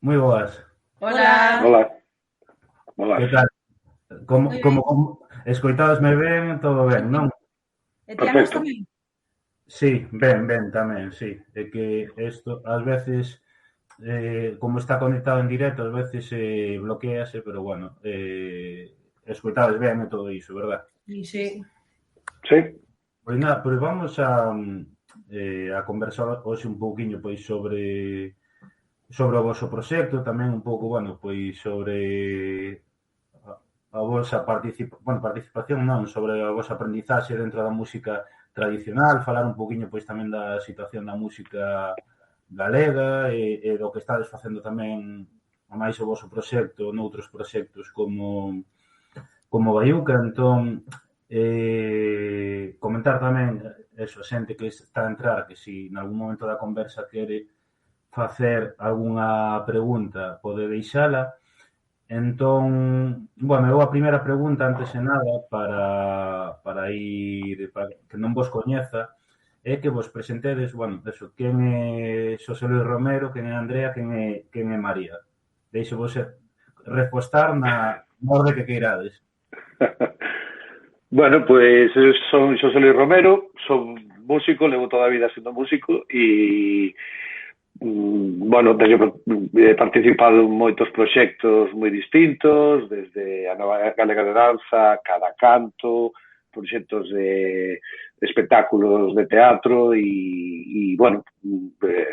Moi boas. Hola, Hola, boas. Que tal? Como, moi como, ben. como escoitádesme ben, todo Sí, ben, non? e ti a nós Perfecto. tamén? Sí, ben tamén, sí. É que isto, ás veces, como está conectado en directo, ás veces bloquease, pero bueno, escoitades ben e todo iso, verdad? Sí, Sí. sí. Sí, Pois nada, pois vamos a conversar hoxe un pouquiño pois sobre o voso proxecto, tamén un pouco, bueno, pois sobre a vosa participación non, sobre a vosa aprendizaxe dentro da música tradicional, falar un poquinho pois tamén da situación da música galega e do que estades facendo tamén a máis o voso proxecto noutros proxectos como Baiuca, entón comentar tamén eso, a xente que está a entrar, que si en algún momento da conversa quere facer algunha pregunta pode deixala. Entón, bueno, eu a primeira pregunta, antes de nada, para que non vos coñeza, é que vos presentedes, bueno, eso, quen é Xosé Luis Romero, quen é Andrea, quen é María. Deixo vos respostar na orde que queirades. bueno, pues son Xosé Luis Romero, son músico, levo toda a vida sendo músico e bueno, he participado en moitos proxectos moi distintos, desde a Nova Galega de Danza, Cada Canto, proxectos de espectáculos de teatro e bueno,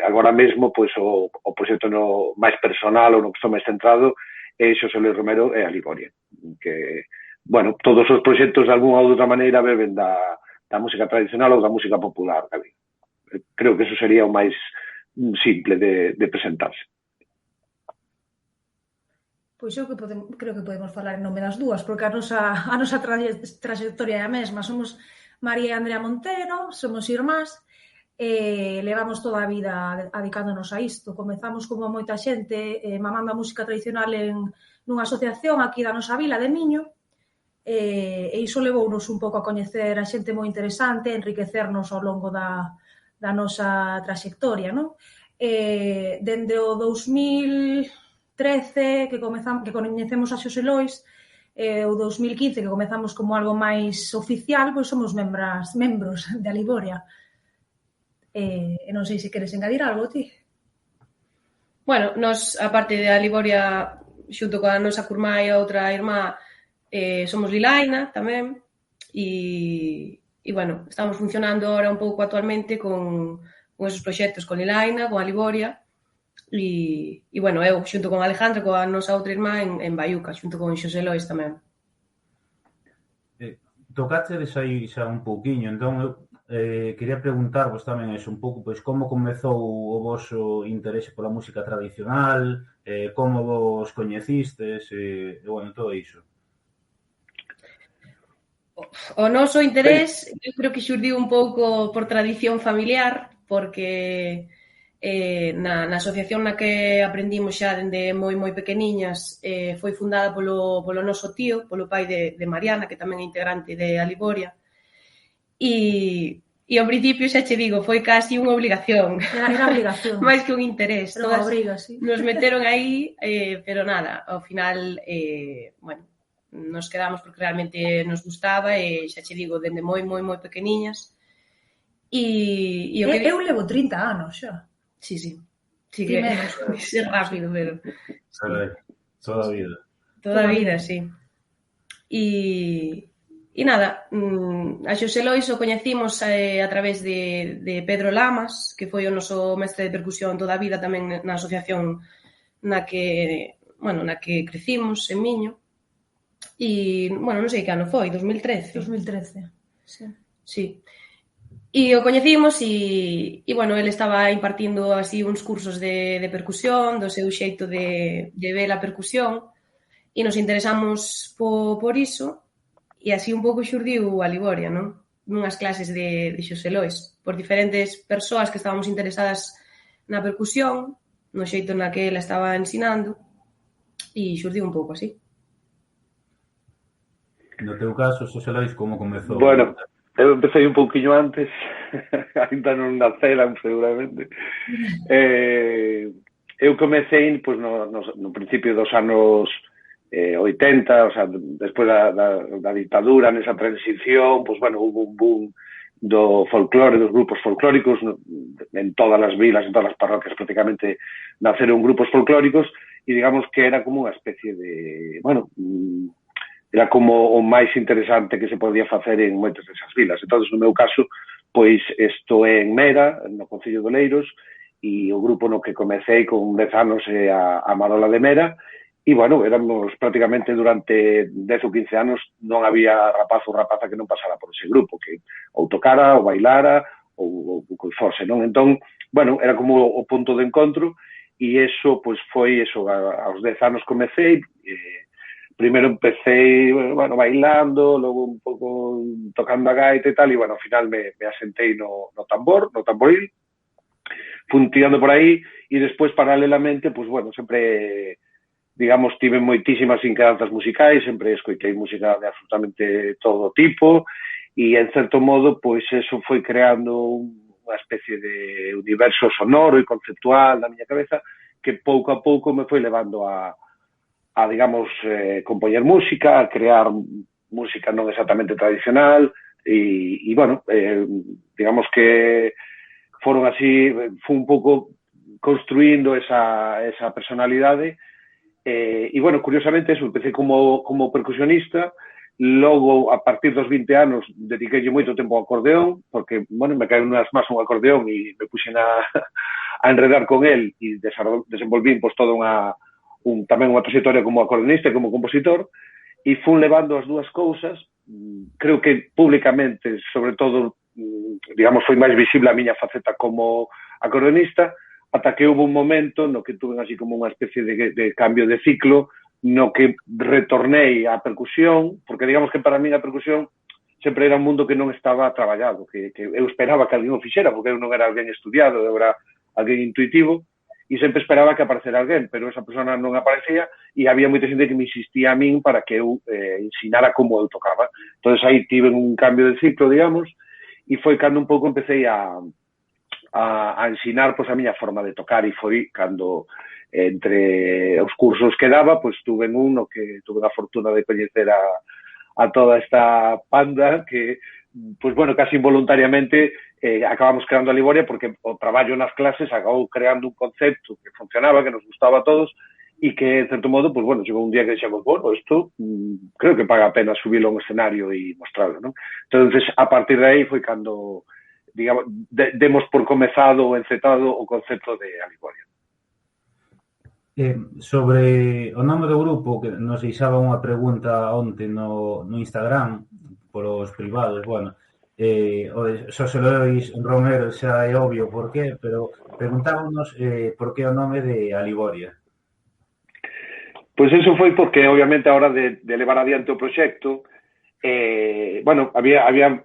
agora mesmo pois o proxecto no máis personal ou no que estou máis centrado é Xosé Luis Romero e a Liboria, que bueno, todos os proxectos de algunha ou de outra maneira beben da música tradicional ou da música popular, David. Creo que eso sería o máis simple de presentarse. Pois eu creo que podemos falar en nome das dúas, porque a nosa trayectoria é a mesma. Somos María e Andrea Montero, somos irmás, e levamos toda a vida adicándonos a isto. Comezamos como moita xente, mamando a música tradicional nunha asociación aquí da nosa vila de Miño, e iso levounos un pouco a coñecer a xente moi interesante, a enriquecernos ao longo da nosa trayectoria, non? Dende o 2013 que coñecemos a Xosé Lois, o 2015 que comezamos como algo máis oficial, pois somos membros de Aliboria. E non sei se queres engadir algo, ti? Bueno, nos, aparte de Aliboria, xunto coa nosa curmá e a outra irmá, somos Lilaina tamén, e bueno, estamos funcionando ahora un pouco actualmente con esos proxectos, con Lilaina, con Aliboria, e bueno, eu xunto con Alejandra, coa nosa outra irmá en Baiuca, xunto con Xosé Lois tamén. Tocachedes aí xa un pouquiño, entón eu quería preguntarvos tamén eso, un pouco, pois, como comezou o voso interese pola música tradicional, como vos coñecistes, e bueno, todo iso. O noso interés, eu creo que xurdiu un pouco por tradición familiar, porque na asociación na que aprendimos xa dende moi pequeniñas foi fundada polo noso tío, polo pai de Mariana, que tamén é integrante de Aliboria, e ao principio xa che digo, foi casi unha obligación. Era obligación. máis que un interés. Era unha obriga, sí. Nos meteron aí, pero nada, ao final, bueno, nos quedamos porque realmente nos gustaba e xa che digo, dende moi pequeniñas. E o que... Eu levo 30 anos xa. Sí. Sí que é rápido, pero... Carai, toda a vida. Toda a vida, sí. E nada, a Xosé Lois o coñecimos a través de Pedro Lamas, que foi o noso mestre de percusión toda a vida tamén na asociación na que crecimos en Miño. E, bueno, non sei que ano foi, 2013. 2013, sí. Sí. E o coñecimos e bueno, ele estaba impartindo así uns cursos de percusión, do seu xeito de ver a percusión, e nos interesamos por iso, e así un pouco xurdiu a Liboria, non? Nunhas clases de Xosé Lois, por diferentes persoas que estábamos interesadas na percusión, no xeito na que ela estaba ensinando, e xurdiu un pouco así. No teu caso, Xosé Lois, como comezou? Bueno, eu empecé un pouquiño antes, ainda non naceran seguramente. eu comecei pois, no principio dos anos 80, o sea, despois da ditadura, nesa transición, pois, bueno, hubo un boom do folclore, dos grupos folclóricos, en todas as vilas, en todas as parroquias prácticamente naceron grupos folclóricos, e digamos que era como unha especie de, bueno, era como o máis interesante que se podía facer en moitas desas vilas. Entón, no meu caso, pois, estou en Mera, no Concello de Oleiros, e o grupo no que comecei con 10 anos é a Marola de Mera, e, bueno, éramos prácticamente durante 10 ou 15 anos non había rapaz ou rapaza que non pasara por ese grupo, que ou tocara, ou bailara, ou que fose, non? Entón, bueno, era como o punto de encontro, e eso, pois, foi eso, aos 10 anos comecei, primeiro empecé, bueno, bailando, logo un pouco tocando a gaita e tal, e, bueno, ao final me asentei no tamboril, fun tirando por aí, e despois, paralelamente, pois, bueno, sempre, digamos, tive moitísimas inquedanzas musicais, sempre escoitei música de absolutamente todo tipo, e, en certo modo, pois, eso foi creando unha especie de universo sonoro e conceptual na miña cabeza que pouco a pouco me foi levando a digamos, compoñer música, a crear música non exactamente tradicional e bueno, digamos que foron así, foi un pouco construindo esa personalidade e, bueno, curiosamente eso, empecé como percusionista, logo, a partir dos 20 anos, dediquei moito tempo ao acordeón, porque, bueno, me caeu nas más un acordeón e me puxen a enredar con el e desenvolvín pois toda tamén unha trayectoria como acordeonista e como compositor, e fun levando as dúas cousas. Creo que públicamente, sobre todo, digamos, foi máis visible a miña faceta como acordeonista, ata que houve un momento no que tuve así como unha especie de cambio de ciclo, no que retornei á percusión, porque digamos que para mí a percusión sempre era un mundo que non estaba traballado, que eu esperaba que alguén o fixera, porque eu non era alguén estudiado, eu era alguén intuitivo, e sempre esperaba que aparecera alguén, pero esa persona non aparecía e había moita xente que me insistía a min para que eu ensinara como eu tocaba. Entón, aí tive un cambio de ciclo, digamos, e foi cando un pouco empecé a ensinar pois, a miña forma de tocar, e foi cando, entre os cursos que daba, pois tuve no que tuve a fortuna de coñecer a toda esta panda que, pois, bueno, casi involuntariamente acabamos creando a Liboria porque o traballo nas clases acabou creando un concepto que funcionaba, que nos gustaba a todos e que, en certo modo, pues, bueno, chegou un día que dixemos, bueno, isto creo que paga a pena subilo a un escenario e mostrarlo, non? Entonces, a partir de aí foi cando, digamos, demos por comezado ou encetado o concepto de a Liboria. Sobre o nome do grupo, que nos deixaba unha pregunta onte no Instagram, por os privados, bueno, o de Xosé Lois Romero xa é obvio por qué, pero preguntámonos por que o nome de A Liboria. Pois eso foi porque, obviamente, a hora de levar adiante o proxecto, bueno, había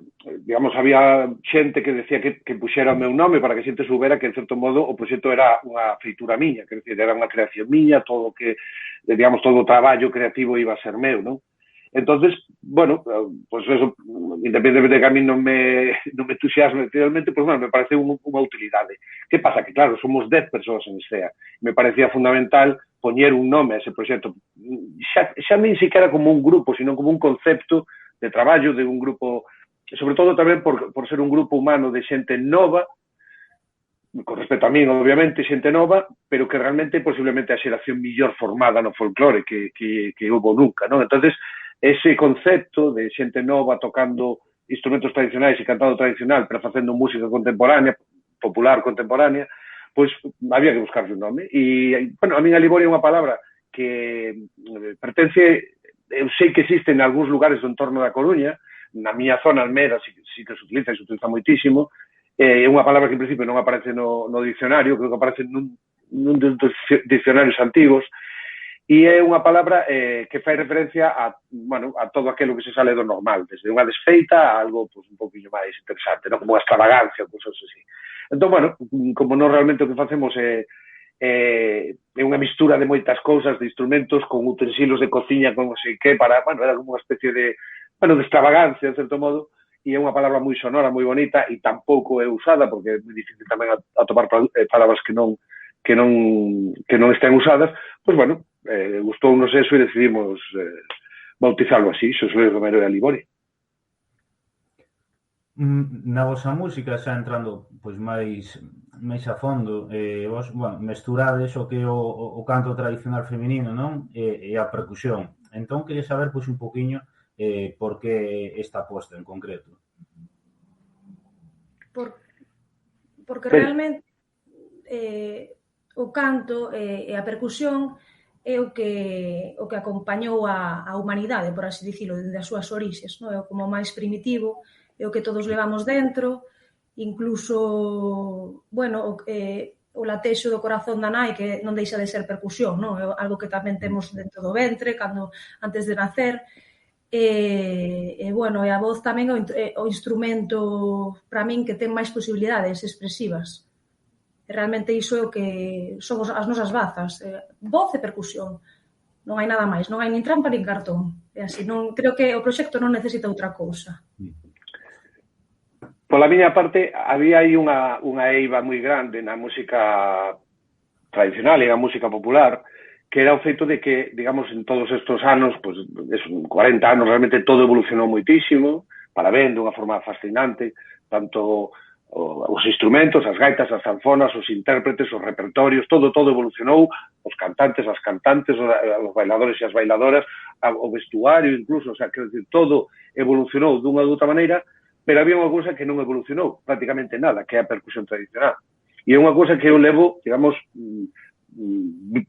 xente que decía que puxera o meu nome para que a xente soubera que, en certo modo, o proxecto era unha feitura miña, que era unha creación miña, todo digamos, todo o traballo creativo iba a ser meu, non? Entonces, bueno, pues eso, independentemente de que a mí non me entusiasme especialmente, pues bueno, me parece unha utilidade. Que pasa? Que claro, somos 10 persoas en Escea. Me parecía fundamental poñer un nome a ese proxecto. Xa nin siquiera como un grupo, sino como un concepto de traballo, de un grupo, sobre todo tamén por ser un grupo humano de xente nova, con respecto a min, obviamente, xente nova, pero que realmente posiblemente a xeración millor formada no folclore que houve nunca, non? Entonces, ese concepto de xente nova tocando instrumentos tradicionais e cantando tradicional, pero facendo música contemporánea, popular contemporánea, pois había que buscarse un nome. E, bueno, a min a Liboria é unha palabra que pertence, eu sei que existe en algúns lugares do entorno da Coruña, na miña zona, Almeda, sí que se utiliza moitísimo, é unha palabra que en principio non aparece no dicionario, creo que aparece nun dos dicionarios antigos, e é unha palabra que fai referencia a todo aquilo que se sale do normal, desde unha desfeita a algo pues, un poquinho máis interesante, non? Como unha extravagancia, cousas así. Entón, bueno, como non realmente o que facemos é unha mistura de moitas cousas, de instrumentos, con utensilios de cociña, con non sei que, para, bueno, era como unha especie de extravagancia, en certo modo, e é unha palabra moi sonora, moi bonita, e tampouco é usada, porque é moi difícil tamén atopar palabras que non estén usadas, pois, bueno, gustounos eso e decidimos bautizarlo así, Xosé Luis Romero e a Liboria. Na vosa música, xa entrando pois máis a fondo, vos, bueno, mesturades o que é o canto tradicional feminino, non? E a percusión. Entón, queria saber pois un poquinho por que esta aposta en concreto. Porque realmente o canto e a percusión é o que acompañou a humanidade, por así dicilo, dende as súas orixes, non? É como máis primitivo, é o que todos levamos dentro, incluso, bueno, o latexo do corazón da nai, que non deixa de ser percusión, non? É algo que tamén temos dentro do ventre, antes de nacer, bueno, e a voz tamén o instrumento, para min, que ten máis posibilidades expresivas. Realmente iso é o que son as nosas bazas, voz e percusión. Non hai nada máis, non hai nin trampa nin cartón. É así, non, creo que o proxecto non necesita outra cousa. Pola miña parte, había aí unha eiva moi grande na música tradicional e na música popular, que era o feito de que, digamos, en todos estes anos, pues, 40 anos, realmente todo evolucionou moitísimo, para ben, dunha forma fascinante, tanto os instrumentos, as gaitas, as zanfonas, os intérpretes, os repertorios, todo evolucionou, os cantantes, as cantantes, os bailadores e as bailadoras, o vestuario incluso, o sea, quero dicir, todo evolucionou dunha ou outra maneira, pero había unha cousa que non evolucionou prácticamente nada, que é a percusión tradicional. E é unha cousa que eu levo, digamos,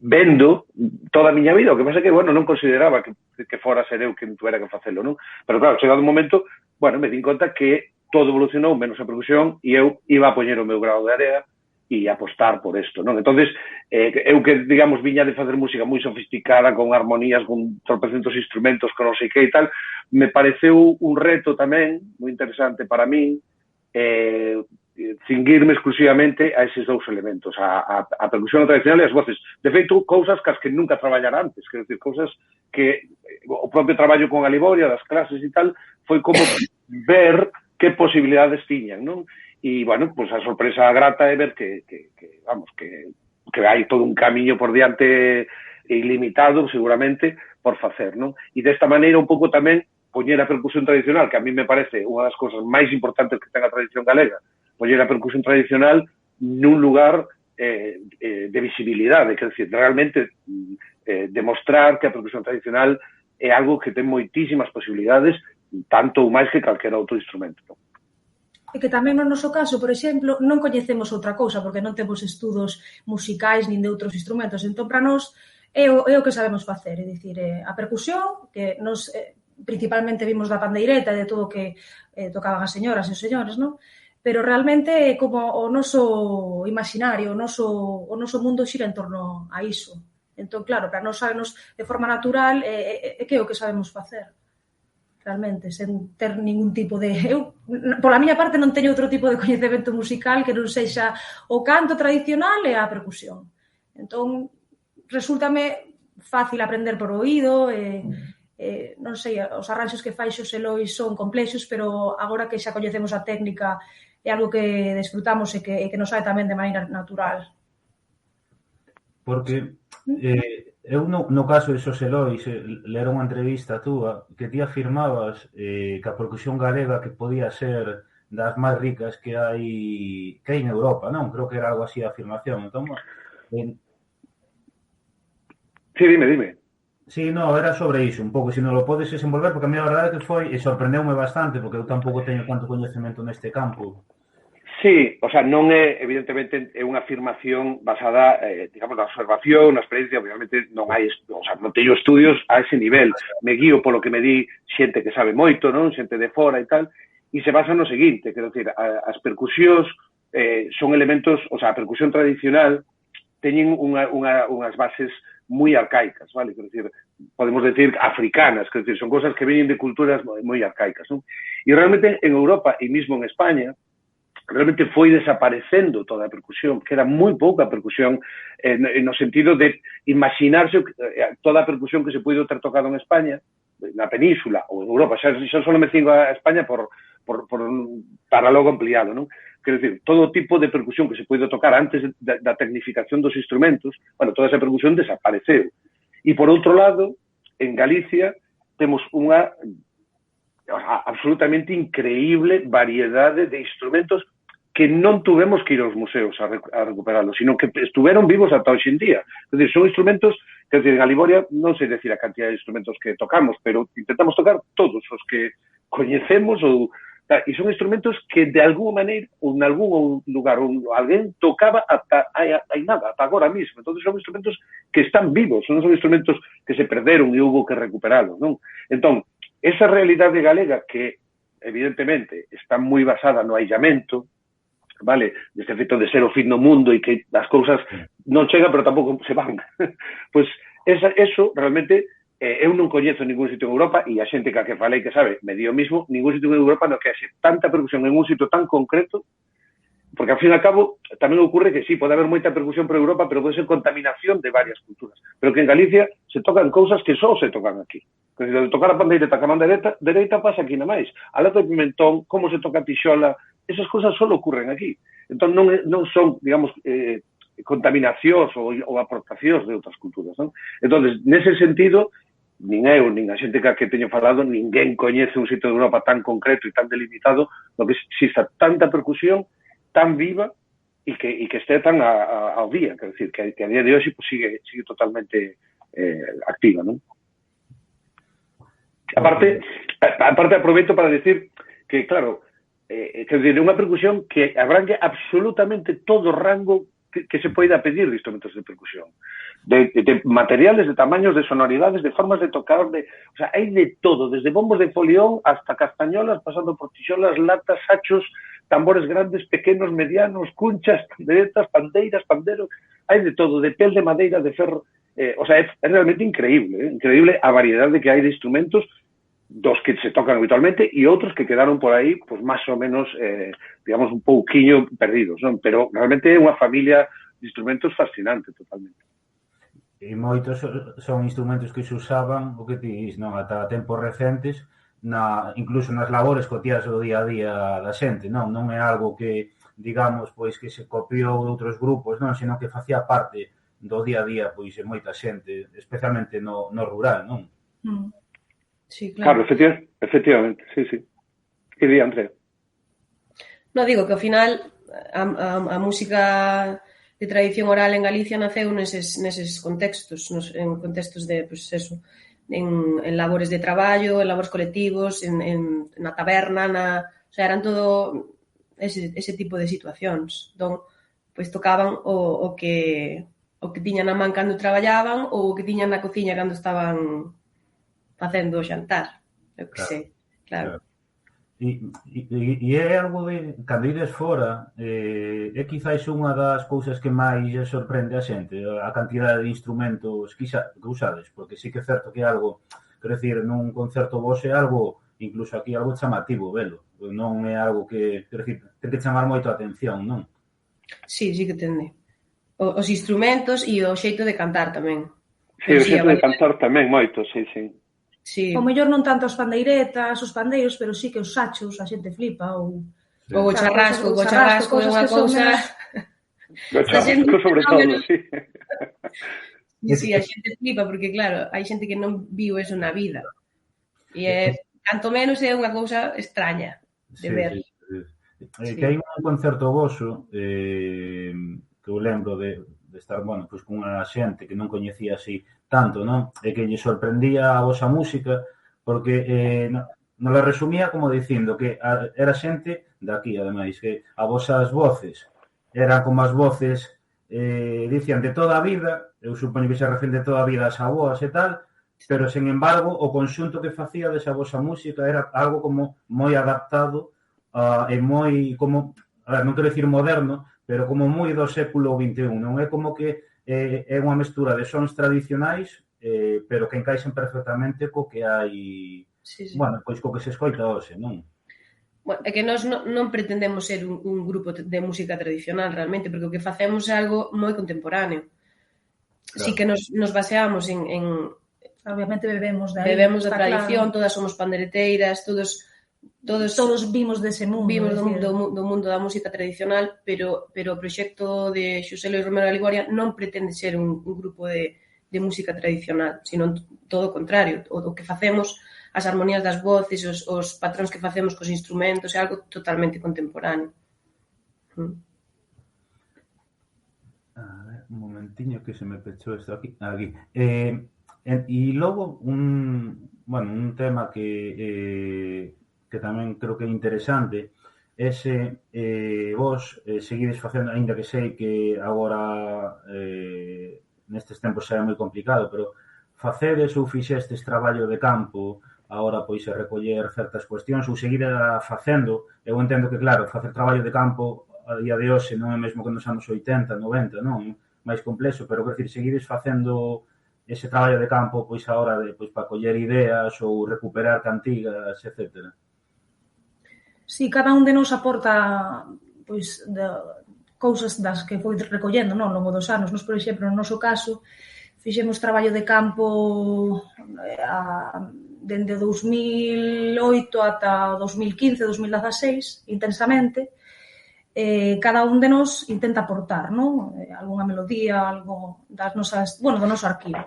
vendo toda a miña vida, o que pasa que, bueno, non consideraba que fora ser eu quen tuera que facelo, non? Pero claro, chegado un momento, bueno, me din conta que todo evolucionou menos a percusión e eu iba a poñer o meu grado de area e apostar por isto, non? Entonces, eu que, digamos, viña de facer música moi sofisticada, con armonías, con tropecentos instrumentos, con non sei que e tal, me pareceu un reto tamén moi interesante para min cinguirme exclusivamente a eses dous elementos, a percusión tradicional e as voces. De feito, cousas cas que nunca traballara antes, quero dicir, cousas que o propio traballo con a Liboria, das clases e tal, foi como ver que posibilidades tiñan, non? E, bueno, pues a sorpresa grata é ver que hai todo un camiño por diante ilimitado, seguramente, por facer, non? E desta maneira, un pouco tamén, poñer a percusión tradicional, que a mí me parece unha das cousas máis importantes que ten a tradición galega, poñer a percusión tradicional nun lugar de visibilidade, quer dizer, realmente demostrar que a percusión tradicional é algo que ten moitísimas posibilidades, tanto ou máis que calquera outro instrumento, non? E que tamén no noso caso, por exemplo, non coñecemos outra cousa, porque non temos estudos musicais nin de outros instrumentos. Entón, para nós, é o que sabemos facer. É dicir, a percusión, que nos principalmente vimos da pandeireta e de todo o que tocaban as señoras e os señores, non? Pero realmente é como o noso imaginario, o noso mundo xira en torno a iso. Entón, claro, para nós sabemos de forma natural que é o que sabemos facer. Realmente, sen ter ningún tipo de... Eu, pola miña parte, non teño outro tipo de coñecemento musical que non sexa o canto tradicional e a percusión. Entón, resúltame fácil aprender por oído, non sei, os arranxos que fai Xosé Lois son complexos, pero agora que xa coñecemos a técnica é algo que desfrutamos e que nos sae tamén de maneira natural. Porque eu no caso de Xosé Lois lera unha entrevista túa que ti afirmabas que a percusión galega que podía ser das máis ricas que hai en Europa, non? Creo que era algo así a afirmación. Entón, Sí, dime. Sí, no, era sobre iso, un pouco, se non lo podes desenvolver, porque a mí a verdade que foi, e sorprendeume bastante, porque eu tampouco teño tanto coñecemento neste campo. Sí, o sea, non é, evidentemente, é unha afirmación basada, digamos, na observación, na experiencia, obviamente non hai, o sea, non teño estudios a ese nivel, me guío polo que me di xente que sabe moito, non? Xente de fora e tal, e se basa no seguinte, quero dicir, as percusións son elementos, o sea, a percusión tradicional teñen unhas bases moi arcaicas, vale? Quero dicir, podemos decir africanas, quero dicir, son cosas que veñen de culturas moi arcaicas, non? E realmente en Europa e mesmo en España realmente foi desaparecendo toda a percusión, que era moi pouca percusión no sentido de imaginarse toda a percusión que se puido ter tocado en España, na península ou en Europa, xa só me cingo a España para logo ampliado, non? quero dicir, todo tipo de percusión que se pode tocar antes da tecnificación dos instrumentos, bueno, toda esa percusión desapareceu. E, por outro lado, en Galicia temos unha absolutamente increíble variedade de instrumentos que non tuvemos que ir aos museos a recuperarlos, sino que estuveron vivos ata hoxe en día. É dicir, son instrumentos que, en Galiboria, non sei decir a cantidad de instrumentos que tocamos, pero intentamos tocar todos os que coñecemos e son instrumentos que de alguma maneira ou en algún lugar ou alguén tocaba ata hai nada, ata agora mismo. Entón son instrumentos que están vivos, non son instrumentos que se perderon e houve que recuperarlos, non? Entón, esa realidade galega que evidentemente está moi basada no aillamento, vale, deste efecto de ser o fin do mundo e que as cousas non chegan pero tampouco se van. Pois eso realmente eu non coñezo ningún sitio en Europa e a xente que falei que sabe, me dio mismo, ningún sitio en Europa no que haxe tanta percusión en un sitio tan concreto, porque ao fin e ao cabo tamén ocurre que sí, pode haber moita percusión por Europa, pero pode ser contaminación de varias culturas, pero que en Galicia se tocan cousas que só se tocan aquí. De tocar a pandeireta ca man dereita pasa aquí na máis. A lata de pimentón, como se toca a tixola, esas cousas só ocurren aquí. Entón non son, digamos, contaminacións ou aportacións de outras culturas, non? Entón, nese sentido, nin eu, nin a xente que teño falado, ninguén coñece un sitio de Europa tan concreto e tan delimitado no que exista tanta percusión tan viva e que este tan ao día, quer decir, que a día de hoxe pues, sigue totalmente activa, non? Aparte aproveito para decir que, claro, quer dizer, unha percusión que abrangue absolutamente todo o rango que se poida pedir de instrumentos de percusión. De materiales, de tamaños, de sonoridades, de formas de tocar, o sea, hai de todo, desde bombos de folión hasta castañolas, pasando por tixolas, latas, sachos, tambores grandes, pequenos, medianos, cunchas, panderetas, pandeiras, panderos, hai de todo, de pel de madeira, de ferro, o sea, é realmente increíble, increíble a variedade que hai de instrumentos dos que se tocan habitualmente e outros que quedaron por aí, pues máis ou menos, digamos, un pouquiño perdidos, non? Pero realmente é unha familia de instrumentos fascinante, totalmente. E moitos son instrumentos que se usaban, o que ti dis, non? Ata tempos recentes, incluso nas labores cotiás do día a día da xente, non? Non é algo que, digamos, pois que se copiou de outros grupos, non? Sino que facía parte do día a día, pois, de moita xente, especialmente no rural, non? Sí, claro. Claro, efectivamente, sí. Que di, Andrea? No, digo que ao final a música de tradición oral en Galicia naceu neses contextos, en contextos de, pues eso, en labores de traballo, en labores colectivos, na taberna, o sea, eran todo ese tipo de situacións. Entón, pois tocaban o que tiñan na man cando traballaban ou o que tiñan na cociña cando estaban facendo o xantar. Eu que sei, claro. E é algo de, cando ides fora, é quizáis unha das cousas que máis sorprende a xente, a cantidade de instrumentos que usades, porque sí que é certo que é algo, quero dicir, nun concerto vos é algo, incluso aquí algo chamativo, velo, non é algo que, quero dicir, ten que chamar moito a atención, non? Sí que tende. Os instrumentos e o xeito de cantar tamén. Sí, o xeito de cantar tamén moito, sí. Sí. O mellor non tanto as pandeiretas, os pandeiros, pero sí que os sachos, a xente flipa, ou o charrasco é unha cousa... O charrasco sobre todo, sí. Sí, a xente flipa, porque claro, hai xente que non viu eso na vida. E canto menos é unha cousa extraña de ver. Que hai un concerto voso que eu lembro de estar, bueno, pois con unha xente que non coñecía así tanto, non? E que lle sorprendía a vosa música, porque non la resumía como dicindo que era xente daqui, ademais, que as vosas voces eran como as voces, dicían, de toda a vida, eu supoño que se refiere de toda a vida ás avoas e tal, pero, sen embargo, o conxunto que facía desa vosa música era algo como moi adaptado e moi, como, non quero dicir moderno, pero como moi do século XXI, non? É como que é unha mestura de sons tradicionais, pero que encaixen perfectamente co que hai, bueno, pois co que se escoita hoxe, non? Bueno, é que nós non pretendemos ser un grupo de música tradicional realmente, porque o que facemos é algo moi contemporáneo. Claro. Sí que nos baseamos en obviamente bebemos da tradición, claro. Todas somos pandereteiras, todos todos vimos dese mundo. Vimos do mundo da música tradicional, pero o proxecto de Xosé Luis Romero da Ligoria non pretende ser un grupo de música tradicional, sino todo o contrario. O que facemos, as armonías das voces, os patróns que facemos cos instrumentos, é algo totalmente contemporáneo. A ver, un momentiño que se me pechou isto aquí. E logo un tema que tamén creo que é interesante é se vos seguides facendo, aínda que sei que agora nestes tempos xa é moi complicado, pero facedes ou fixestes traballo de campo agora pois a recoller certas cuestións ou seguir facendo. Eu entendo que, claro, facer traballo de campo a día de hoxe non é mesmo que nos anos 80, 90, non? Máis complexo, pero quer dizer, seguides facendo ese traballo de campo pois agora pois para coller ideas ou recuperar cantigas, etcétera. Sí, cada un de nos aporta pois cousas das que foi recollendo, non, ao longo dos anos. Nos, por exemplo, no noso caso, fixemos traballo de campo dende 2008 ata 2015, 2016, intensamente. Cada un de nos intenta aportar, non? Algunha melodía, algo das nosas, do noso arquivo.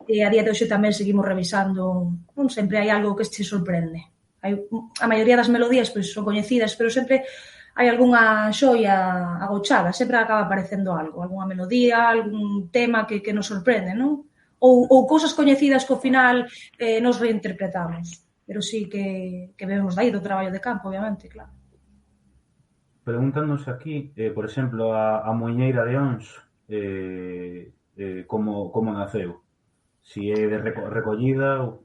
E a día de hoxe tamén seguimos revisando, sempre hai algo que se sorprende. A maioría das melodías pois son coñecidas, pero sempre hai algunha xoia agochada, sempre acaba aparecendo algo, algunha melodía, algún tema que nos sorprende, non? Ou cousas coñecidas que ao final nos reinterpretamos. Pero sí que vemos dai do traballo de campo, obviamente, claro. Pregúntanos aquí, por exemplo, a Muiñeira de Ons, como naceu? Si é de recollida ou...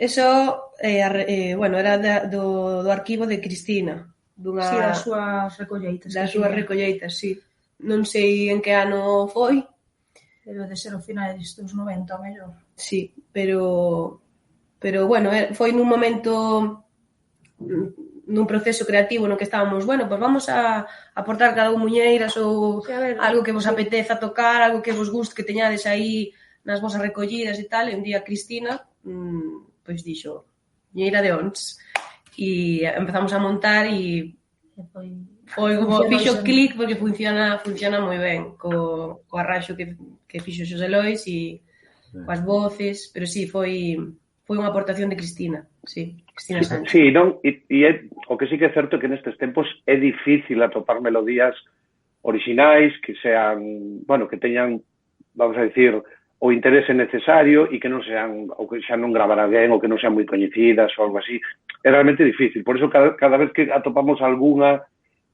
Eso, era do arquivo de Cristina. Sí, das súas recolleitas. Das súas recolleitas, sí. Non sei en que ano foi. Debe de ser ao finais dos 90, ao mellor. Sí, pero foi nun momento, nun proceso creativo no que estábamos, pois vamos a aportar cada un muñeiras ou algo que vos apeteza tocar, algo que vos guste, que teñades aí nas vosas recollidas e tal. E un día Cristina pois dixo Muñeira de Ons e empezamos a montar e foi como fixo clic porque funciona moi ben co arranxo que fixo Xosé Lois e coas voces, pero sí, foi unha aportación de Cristina, sí, Cristina Sánchez. Sí, non, e o que sí que é certo é que nestes tempos é difícil atopar melodías orixinais que sean, que teñan, vamos a dicir, o interese necesario e que non sean, ou que xa non gravará ben, ou que non sean moi coñecidas ou algo así. É realmente difícil. Por iso, cada vez que atopamos algunha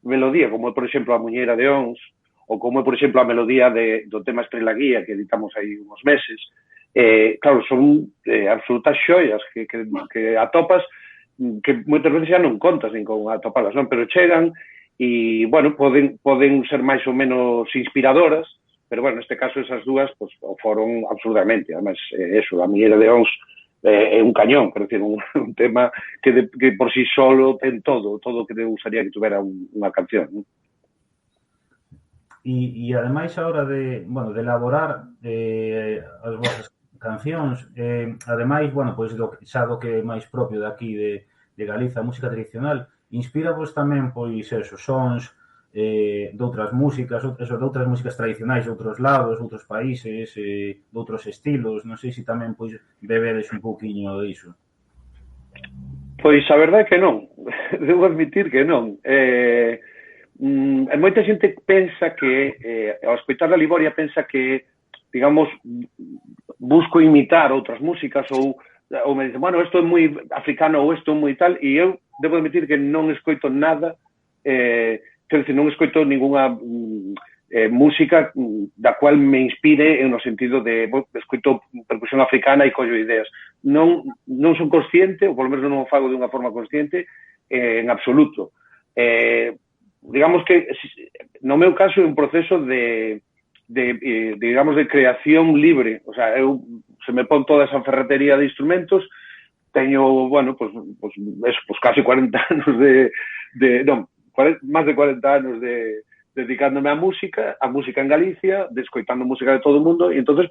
melodía, como é, por exemplo, a Muñeira de Ons, ou como é, por exemplo, a melodía do tema Estrela Guía, que editamos aí uns meses, claro, son absolutas xoias que atopas, que moitas veces xa non contas nin con atopalas, non? Pero chegan e, poden ser máis ou menos inspiradoras, pero, neste caso, esas dúas o foron absolutamente. Además, a Muñeira de Ons é un cañón, quero dicir, un tema que por si solo ten todo o que te gustaría que tuvera unha canción, non? E ademais, a hora de elaborar as vosas cancións, ademais, pois xa do que é máis propio daqui de Galiza, a música tradicional, inspira-vos tamén, pois, sons de outras músicas tradicionais de outros lados, de outros países, de outros estilos. Non sei se tamén pois bebedes un pouquiño diso. Pois a verdade é que non. Debo admitir que non. Moita xente pensa que, ao escoitar a Ligoria, pensa que, digamos, busco imitar outras músicas ou me dicen, isto é moi africano ou isto é moi tal, e eu debo admitir que non escoito nada, quero dicir, non escoito ningunha música da cual me inspire no sentido de escoito percusión africana e collo ideas. Non son consciente, ou polo menos non o fago de unha forma consciente, en absoluto. Digamos que, no meu caso, é un proceso de creación libre. O sea, eu se me pon toda esa ferretería de instrumentos, teño, casi 40 anos máis de 40 anos dedicándome á música en Galicia, escoitando música de todo o mundo, e entonces,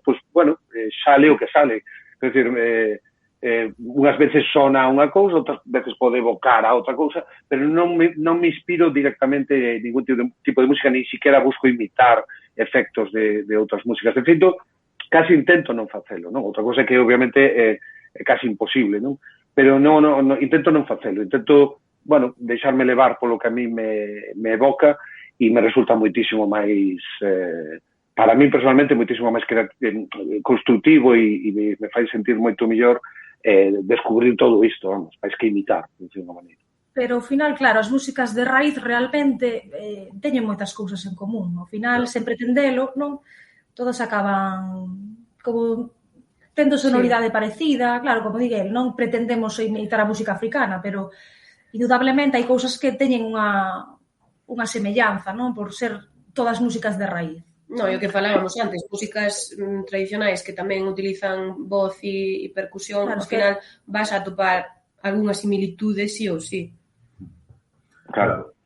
sale o que sale. É dicir, unhas veces sona unha cousa, outras veces pode evocar a outra cousa, pero non me inspiro directamente en ningún tipo de música, ni siquiera busco imitar efectos de outras músicas. De feito, casi intento non facelo, non? Outra cousa que obviamente é casi imposible, non? Pero intento non facelo, intento, bueno, deixarme levar polo que a mí me evoca e me resulta moitísimo máis, para mí personalmente, moitísimo máis constructivo e me fai sentir moito mellor descubrir todo isto, vamos, máis que imitar, de unha maneira. Pero ao final, claro, as músicas de raíz realmente teñen moitas cousas en común. Ao final, sen pretendelo, non? Todas acaban como tendo sonoridade parecida. Claro, como digue el, non pretendemos imitar a música africana, pero indudablemente hai cousas que teñen unha semellanza, non? Por ser todas músicas de raíz. No, e o que falábamos antes, músicas tradicionais que tamén utilizan voz e percusión, claro, ao final vas a atopar algunha similitude sí ou sí. Claro.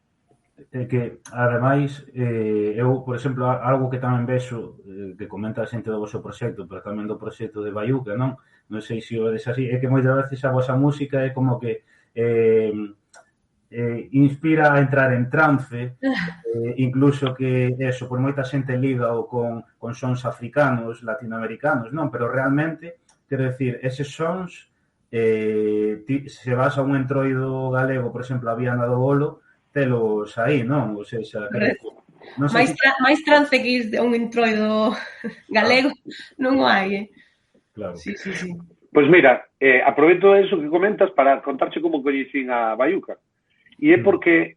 É que, ademais, eu, por exemplo, algo que tamén vexo, que comenta a xente do vosso proxecto, pero tamén do proxecto de Baiuca, non? Non sei se o vedes así, é que moitas veces a vosa música é como que inspira a entrar en trance, incluso que eso, por moita xente liga o con sons africanos, latinoamericanos, non? Pero realmente, quero decir, eses sons, se vas a un entroido galego, por exemplo, a Viana do Bolo, telos aí, non? Ou seja, non sei máis trance que ir a un entroido galego non o hai, Claro. Sí. Pois mira, aproveito eso que comentas para contarche como coñecín a Baiuca. E é porque,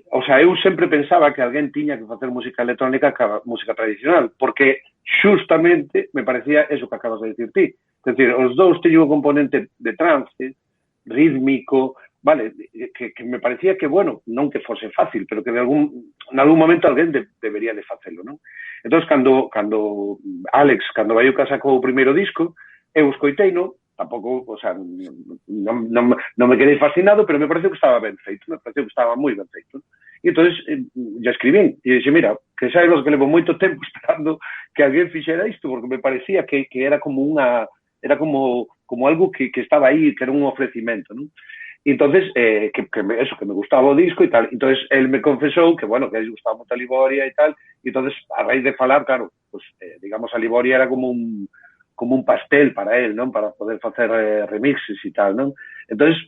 o sea, eu sempre pensaba que alguén tiña que facer música electrónica que a música tradicional, porque xustamente me parecía eso que acabas de dicir ti. É dicir, os dous teñen un componente de trance, rítmico, vale, que me parecía que, bueno, non que fose fácil, pero que en algún momento alguén debería de facelo, non? Entón, cando Baiuca sacou o primeiro disco, eu escoiteino, tampouco, o sea, non me quedei fascinado, pero me pareceu que estaba ben feito, me pareceu que estaba moi ben feito. E entón, ya escribín, e dixe, mira, que saibas que levo moito tempo esperando que alguén fixera isto, porque me parecía que era como algo que estaba aí, que era un ofrecimento, non? E entonces, que me gustaba o disco e tal. Entonces, él me confesou que, bueno, que a él gustaba moito a Liboria e tal. E entonces, a raíz de falar, claro, pues, digamos, a Liboria era como un pastel para él, non? Para poder facer remixes e tal, non? Entonces,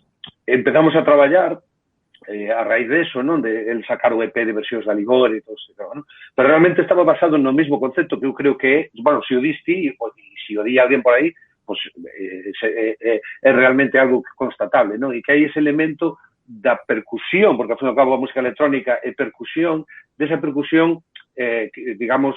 empezamos a traballar a raíz de eso, non? De el sacar o EP de versións da Liboria e todo eso, non? Pero realmente estaba basado no mismo concepto que eu creo que é, bueno, se o diste e se o di alguén por aí, pues, é realmente algo constatable, non? E que hai ese elemento da percusión, porque ao fin e ao cabo a música electrónica é percusión, desa percusión, digamos,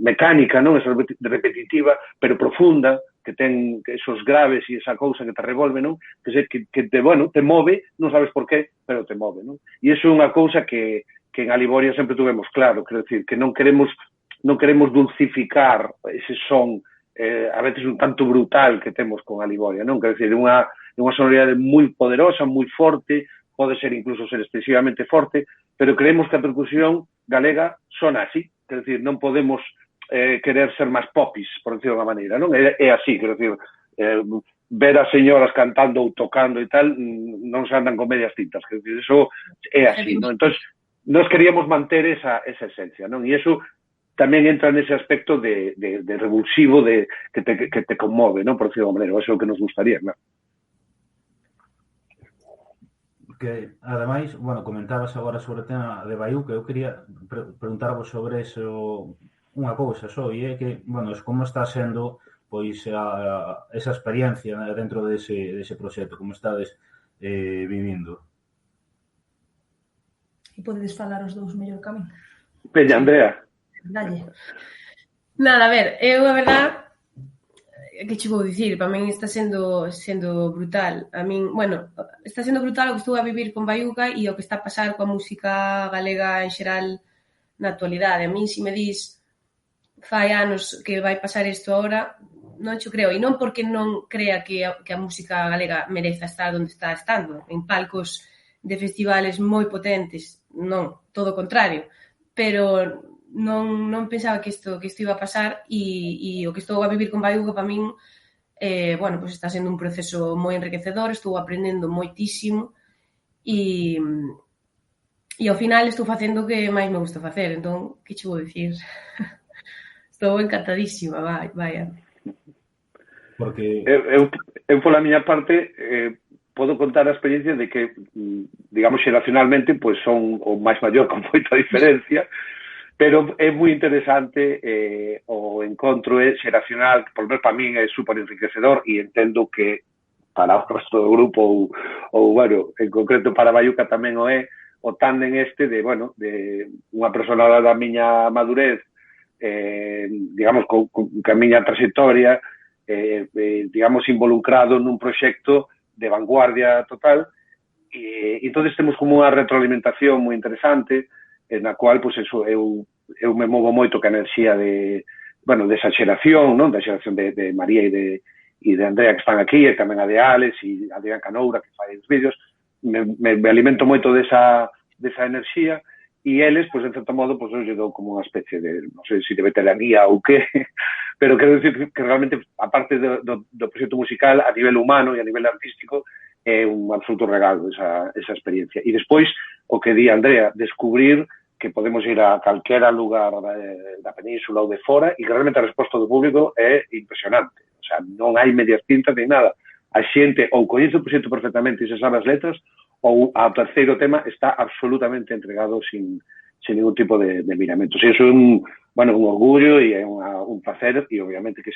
mecánica, non? Esa repetitiva, pero profunda, que ten esos graves e esa cousa que te revolve, non? Que te move, non sabes por qué, pero te move, non? E iso é unha cousa que en Aliboria sempre tuvemos claro, quero decir, que non queremos dulcificar ese son a veces un tanto brutal que temos con a Liboria, non? Quer dizer, unha sonoridade moi poderosa, moi forte, pode ser incluso ser excesivamente forte, pero creemos que a percusión galega sona así, quer dizer, non podemos querer ser máis popis, por decirlo de unha maneira, non? É así, quer dizer, ver as señoras cantando ou tocando e tal, non se andan con medias tintas, quer dizer, eso é así, non? Entón, nos queríamos manter esa esencia, non? E eso tamén entra nese aspecto de revulsivo que te conmove, non? Por decirlo de maneira, eso é o que nos gustaría, claro. Que, ademais, bueno, comentabas agora sobre o tema de Baiuca, eu quería preguntarvos sobre eso unha cousa só, e é que, bueno, como está sendo pois esa experiencia dentro dese proxecto, como estades vivindo? E podedes falar os dous mellor que a min. Peña, Andrea. Dalle. Nada, a ver, eu a verdad que che vou dicir, para min está sendo brutal. A min, bueno, está sendo brutal o que estou a vivir con Baiuca e o que está a pasar coa música galega en xeral na actualidade. A min, se me dis fai anos que vai pasar isto agora, non xo creo. E non porque non crea que a música galega mereza estar onde está estando, en palcos de festivales moi potentes. Non, todo o contrario. Pero non pensaba que isto iba a pasar e o que estou a vivir con Baiuca para min Bueno, pois está sendo un proceso moi enriquecedor, estou aprendendo moitísimo e ao final estou facendo o que máis me gusta facer, entón, que che vou dicir? Estou encantadísima, vaya. Porque... Eu pola miña parte, podo contar a experiencia de que, digamos, xeracionalmente, pois son o máis maior con moita diferencia, pero é moi interesante o encontro xeracional, que por menos para min é super enriquecedor e entendo que para o resto do grupo ou bueno, en concreto para Baiuca tamén o é, o tándem este de, bueno, de unha persona da miña madurez, digamos, con a miña trayectoria, digamos, involucrado nun proxecto de vanguardia total, e entonces temos como unha retroalimentación moi interesante, na cual, pois, eso, eu me movo moito que a enerxía de, bueno, desa xeración, non? Da xeración de María e de Andrea que están aquí, e tamén a de Alex e a Adrián Canoura que fai os vídeos, me alimento moito desa enerxía, e eles, pois, en certo modo, pois, eu lle dou como unha especie de, non sei se de veteranía ou que, pero quero dicir que realmente, aparte do proxecto musical, a nivel humano e a nivel artístico, é un absoluto regalo esa experiencia. E despois, o que di Andrea, descubrir que podemos ir a calquera lugar da península ou de fora e que realmente a resposta do público é impresionante. O sea, non hai medias tintas nem nada. A xente ou coñece o proxecto perfectamente e se sabe as letras, ou ao terceiro tema está absolutamente entregado sin ningún tipo de miramentos. E iso é un orgullo e é un placer e obviamente que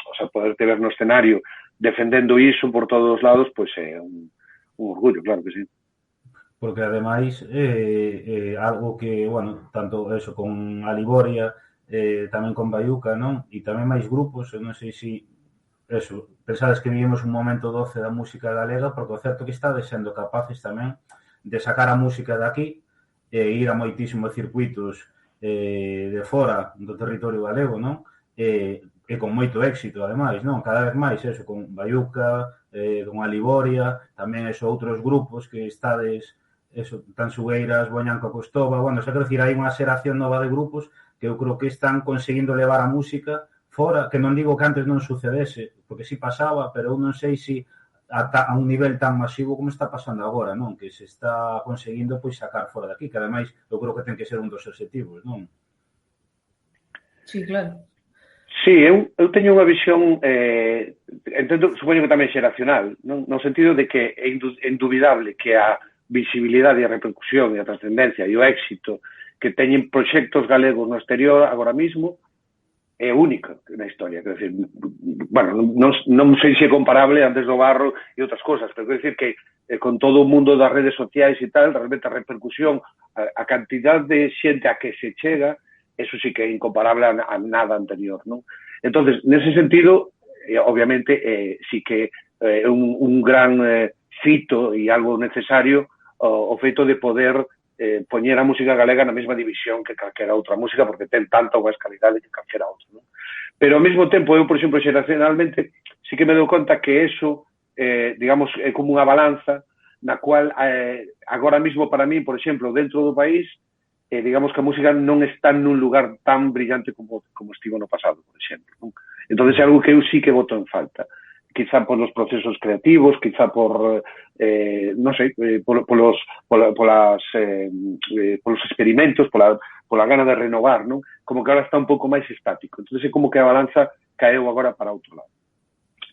o sea, poder ter no escenario defendendo iso por todos os lados, pois é un orgullo, claro que sí. Porque ademais algo que, bueno, tanto eso con Aliboria, tamén con Baiuca, non? E tamén máis grupos, eu non sei se eso, pensades que vivimos un momento doce da música galega, porque o certo que estades sendo capaces tamén de sacar a música de aquí e ir a moitísimos circuitos de fora do territorio galego, non? E con moito éxito, ademais, non? Cada vez máis, eso, con Baiuca, con Aliboria, tamén eso, outros grupos que estades, eso, Tansugueiras, Boñanco, Costova, bueno, xa quero dicir, hai unha xeración nova de grupos que eu creo que están conseguindo levar a música fora, que non digo que antes non sucedese, porque si pasaba, pero eu non sei se a un nivel tan masivo como está pasando agora, non? Que se está conseguindo pois sacar fora daqui, que ademais eu creo que ten que ser un dos obxectivos, non? Sí, claro. Sí, eu teño unha visión, entendo, supoño que tamén xeracional, non? No sentido de que é indubidable que a visibilidade e a repercusión e a trascendencia e o éxito que teñen proxectos galegos no exterior agora mismo é única na historia. Quer decir, bueno, non sei se é comparable antes do Barro e outras cosas, pero quer decir que con todo o mundo das redes sociais e tal, realmente a repercusión, a cantidad de xente a que se chega, eso sí que é incomparable a nada anterior, non? Entonces, nese sentido, obviamente, sí que é un gran fito e algo necesario o feito de poder poñer a música galega na mesma división que calquera outra música, porque ten tanta ou máis calidade que calquera outra, non? Pero ao mesmo tempo, eu, por exemplo, xeracionalmente, sí que me dou conta que eso, digamos, é como unha balanza na cual, agora mismo para mí, por exemplo, dentro do país, digamos que a música non está nun lugar tan brillante como estivo no pasado, por exemplo, non? Entón, é algo que eu sí que voto en falta. Quizá por los procesos creativos, quizá por, non sei, polos experimentos, pola gana de renovar, non? Como que agora está un pouco máis estático. Entón, é como que a balanza caeu agora para outro lado.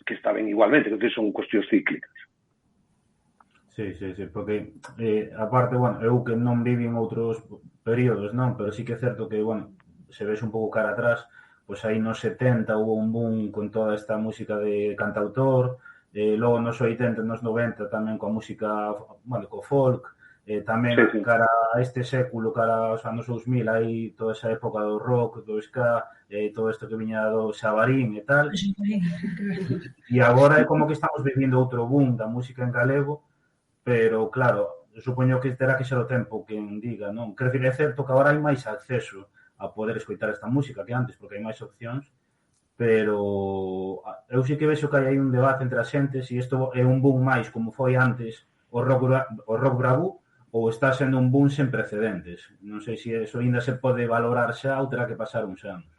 Que está ben igualmente, que son cuestións cíclicas. Sí, porque aparte, bueno, eu que non vivi en outros períodos, non? Pero sí que é certo que, bueno, se ves un pouco cara atrás, pois aí nos 70 hubo un boom con toda esta música de cantautor, logo nos 80, nos 90 tamén coa música, bueno, co folk, tamén sí. Cara a este século, cara aos anos 2000, hai toda esa época do rock, do ska, todo isto que viña do xabarín e tal. E agora é como que estamos vivindo outro boom da música en galego, pero claro, supoño que terá que ser o tempo quen diga, non? Quero dicir, é certo que agora hai máis acceso a poder escoitar esta música que antes, porque hai máis opcións, pero eu sí que vexo que hai un debate entre as xentes se isto é un boom máis como foi antes o rock bravú ou está sendo un boom sen precedentes. Non sei se iso ainda se pode valorar xa ou terá que pasar uns anos.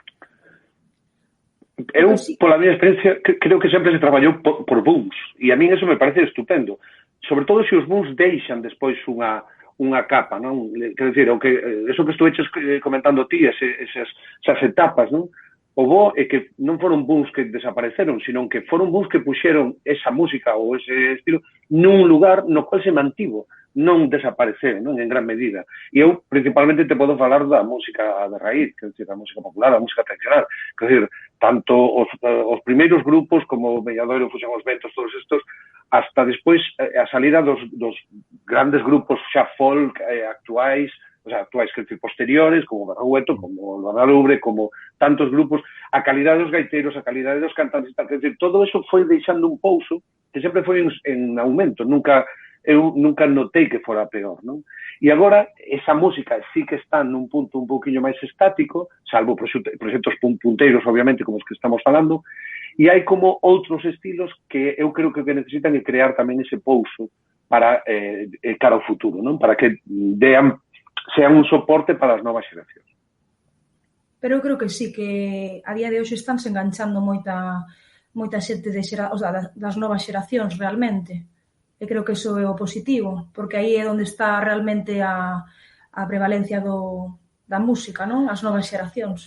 Eu, pola miña experiencia, creo que sempre se traballou por booms, e a min eso me parece estupendo. Sobre todo se os booms deixan despois unha capa, non? Quero dicir, eso que estuveches comentando ti, esas etapas, non? O bo é que non foron booms que desapareceron, sino que foron booms que puxeron esa música ou ese estilo nun lugar no cual se mantivo, non desapareceu, non, en gran medida. E eu, principalmente, te podo falar da música de raíz, quer dizer, da música popular, da música tradicional. Quer dizer, tanto os primeiros grupos como o Belladoiro, Fusión os Ventos, todos estos, hasta despois a salida dos grandes grupos xa folk actuais, o sea, actuais, quer dizer, posteriores, como Barrueto, como Guadalubre, como tantos grupos, a calidade dos gaiteiros, a calidade dos cantantes, quer dizer, todo eso foi deixando un pouso que sempre foi en aumento, eu nunca notei que fora peor, non? E agora, esa música sí que está nun punto un pouquinho máis estático, salvo proxectos punteiros, obviamente, como os que estamos falando, e hai como outros estilos que eu creo que necesitan crear tamén ese pouso para cara ao futuro, non? Para que sean un soporte para as novas xeracións. Pero eu creo que sí, que a día de hoxe estánse enganchando moita xente das novas xeracións realmente. E creo que iso é o positivo, porque aí é onde está realmente a prevalencia da música, non? As novas xeracións.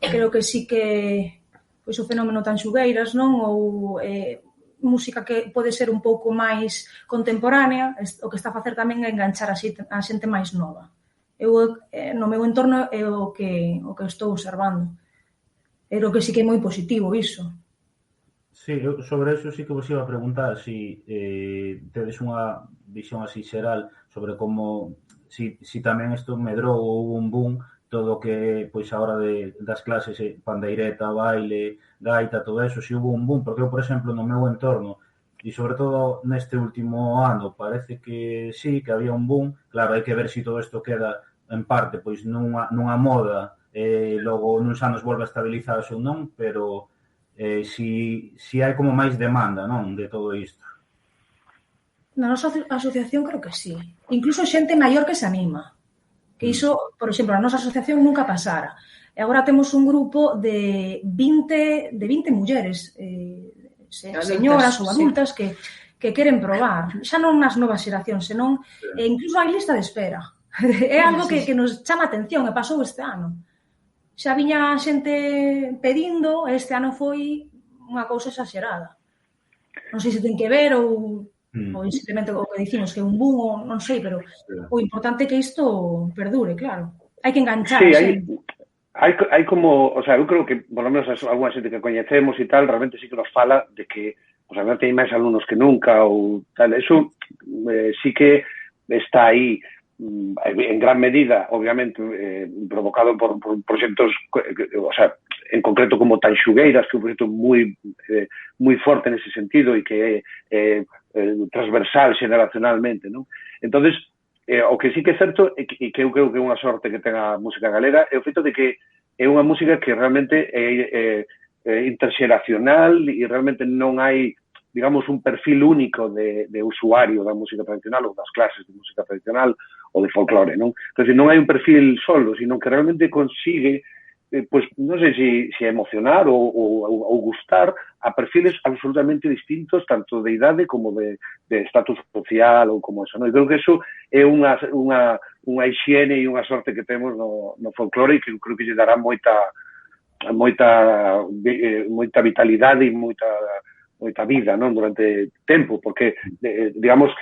Creo que sí que pois o fenómeno tan xugueiras, non? Ou música que pode ser un pouco máis contemporánea, o que está a facer tamén é enganchar a xente máis nova. Eu, no meu entorno, é o que estou observando. Creo que sí que é moi positivo iso. Sí, eu sobre eso sí que vos iba a preguntar si tedes unha visión así xeral sobre como si tamén isto medrou ou houve un boom todo o que pois a hora das clases pandeireta, baile, gaita, todo eso, si houve un boom, porque eu, por exemplo, no meu entorno e sobre todo neste último ano parece que sí, que había un boom. Claro, hai que ver se todo isto queda en parte pois nunha moda logo nuns anos volve a estabilizarse ou non, pero si hai como máis demanda, non, de todo isto. Na nosa asociación creo que sí. Incluso xente maior que se anima. Que iso, por exemplo, na nosa asociación nunca pasara. E agora temos un grupo de 20 mulleres, señoras ou adultas que queren probar. Xa non nas novas xeracións, senón incluso hai lista de espera. É algo que nos chama a atención e pasou este ano. Xa viña xente pedindo, este ano foi unha cousa exagerada. Non sei se ten que ver ou simplemente o que dicimos que é un boom ou non sei, pero o importante é que isto perdure, claro. Hai que enganchar. Sí, hai como, o sea, eu creo que por lo menos alguna xente que coñecemos e tal, realmente sí que nos fala de que pues, a ver, hai máis alumnos que nunca ou tal, eso sí que está aí en gran medida, obviamente, provocado por proxectos, o sea, en concreto como Tanxugueiras, que é un proxecto moi forte nese sentido e que é transversal xeneracionalmente, non? Entonces, o que sí que é certo e que eu creo que é unha sorte que ten a música galega é o feito de que é unha música que realmente é interxeracional e realmente non hai, digamos, un perfil único de usuario da música tradicional ou das clases de música tradicional ou de folclore, non? Entón, non hai un perfil solo, sino que realmente consigue, pues, non sei se emocionar ou gustar a perfiles absolutamente distintos, tanto de idade como de estatus social ou como eso, non? E creo que eso é unha hixiene e unha sorte que temos no folclore e que creo que lle dará moita vitalidade e moita vida, non, durante tempo, porque, digamos,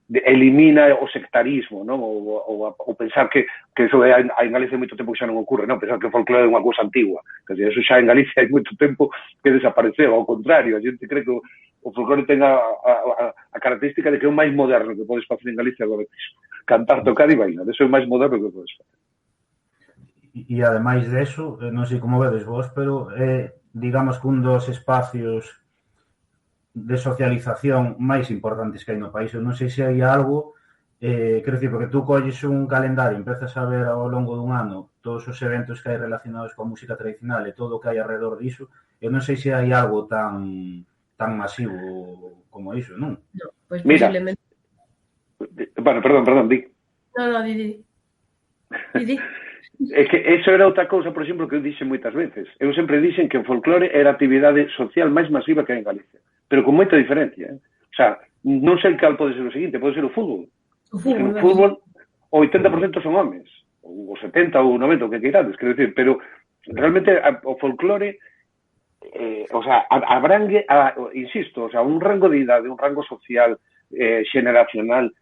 elimina o sectarismo, non? Ou pensar que eso en Galicia hai moito tempo que xa non ocorre, non? Pensar que o folclore é unha cousa antigua. Quer dizer, eso xa en Galicia hai moito tempo que desapareceu, ao contrario, a xente cree que o folclore ten a característica de que é o máis moderno que podes facer en Galicia agora, cantar, tocar e bailar, eso é o máis moderno que podes facer. E ademais deso, non sei como vedes vos, pero digamos que un dos espacios de socialización máis importantes que hai no país. Eu non sei se hai algo, quero dicir, porque tú colles un calendario, empezas a ver ao longo dun ano todos os eventos que hai relacionados coa música tradicional e todo o que hai alrededor diso, eu non sei se hai algo tan masivo como iso, non? No, pois posiblemente. Bueno, perdón, di. No, di. É que eso era outra cousa, por exemplo, que eu dixen moitas veces. Eu sempre dixen que o folclore era a actividade social máis masiva que hai en Galicia, pero con moita diferencia. O sea, non sei cal pode ser o seguinte, pode ser o fútbol. O fútbol, o fútbol, o 80% son homes, ou 70 ou 90, o que queirades, quero decir, pero realmente o folclore o sea, abrangue, insisto, o sea, un rango de idade, un rango social, xeneracional,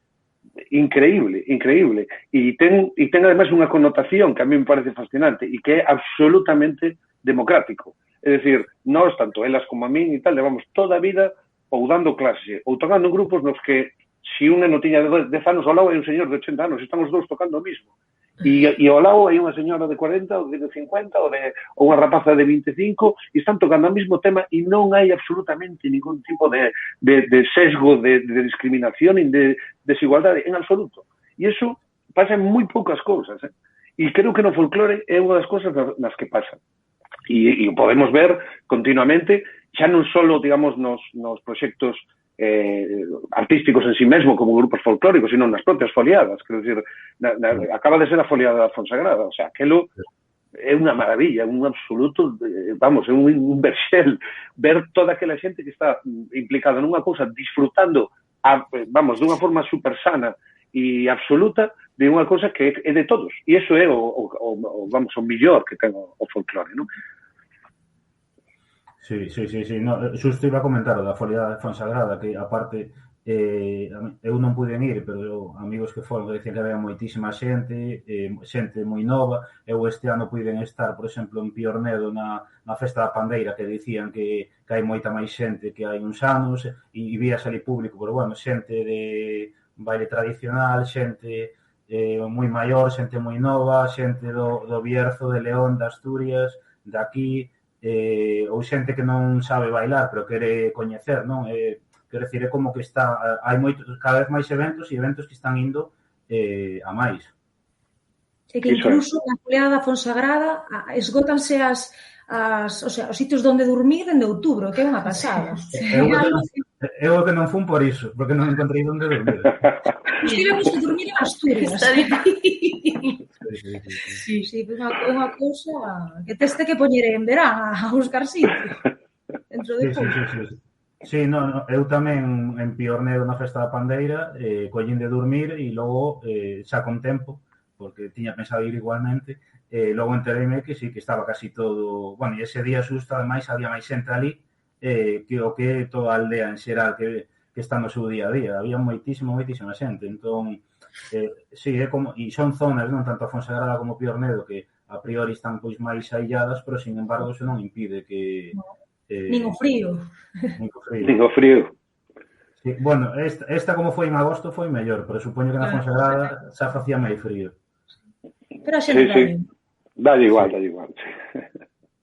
increíble, increíble. E ten además unha connotación que a mí me parece fascinante e que é absolutamente democrático. É dicir, nós, tanto elas como a min e tal, levamos toda a vida ou dando clase, ou tocando en grupos nos que se un neno tiña 10 anos ao lado hai un señor de 80 anos, están os dous tocando o mismo. E ao lado hai unha señora de 40 ou de 50 ou unha rapaza de 25 e están tocando o mesmo tema e non hai absolutamente ningún tipo de sesgo, de discriminación e de desigualdade en absoluto. E iso pasa en moi poucas cousas. E creo que no folclore é unha das cousas nas que pasa. E podemos ver continuamente, xa non só, digamos, nos proxectos artísticos en sí mesmo como grupos folclóricos, sino nas propias foliadas, quero dicir, acaba de ser a foliada da Fonsagrada, o sea, aquelo é unha maravilla, un absoluto, vamos, é un verxel, ver toda aquela xente que está implicada nunha cousa, disfrutando, vamos, dunha forma super sana e absoluta de unha cousa que é de todos, e iso é vamos, o mellor que ten o folclore, non? Sí. No, xusto iba a comentar o da Folia Fonsagrada, que aparte eu non pude ir, pero amigos que foron que dicían que había moitísima xente, xente moi nova. Eu este ano puiden estar, por exemplo, en Piornedo na Festa da Pandeira, que dicían que hai moita máis xente que hai uns anos, e vías ali público, pero bueno, xente de baile tradicional, xente moi maior, xente moi nova, xente do Bierzo, de León, de Asturias, de aquí, ou xente que non sabe bailar, pero quere coñecer, non? Quero dicir, é como que hai cada vez máis eventos e eventos que están indo a máis. E que incluso na Foliada da Fonsagrada esgótanse o sea, os sitios onde dormir dende outubro, que é unha pasada. Eu que non fun por iso, porque non encontrei onde dormir. Estivemos a dormir en Asturias. Está difícil. Sí, unha cousa que teste que poñer en verán a buscar sitio. Dentro de pouco. Sí, no, eu tamén en Piornedo na Festa da Pandeira collín de dormir e logo xa con tempo, porque tiña pensado ir igualmente, logo entereime que sí, que estaba casi todo... Bueno, e ese día xusto, ademais, había máis xente ali que o que toda a aldea en xeral que está no seu día a día. Había moitísima xente. Entón, sí, é como... E son zonas, non tanto a Fonsagrada como Piornedo, que a priori están pois máis ailladas, pero, sin embargo, eso non impide que... Nin o frío. Sí, bueno, esta como foi en agosto foi mellor, pero supoño que na Fonsagrada xa facía máis frío. Pero a xente dalle igual.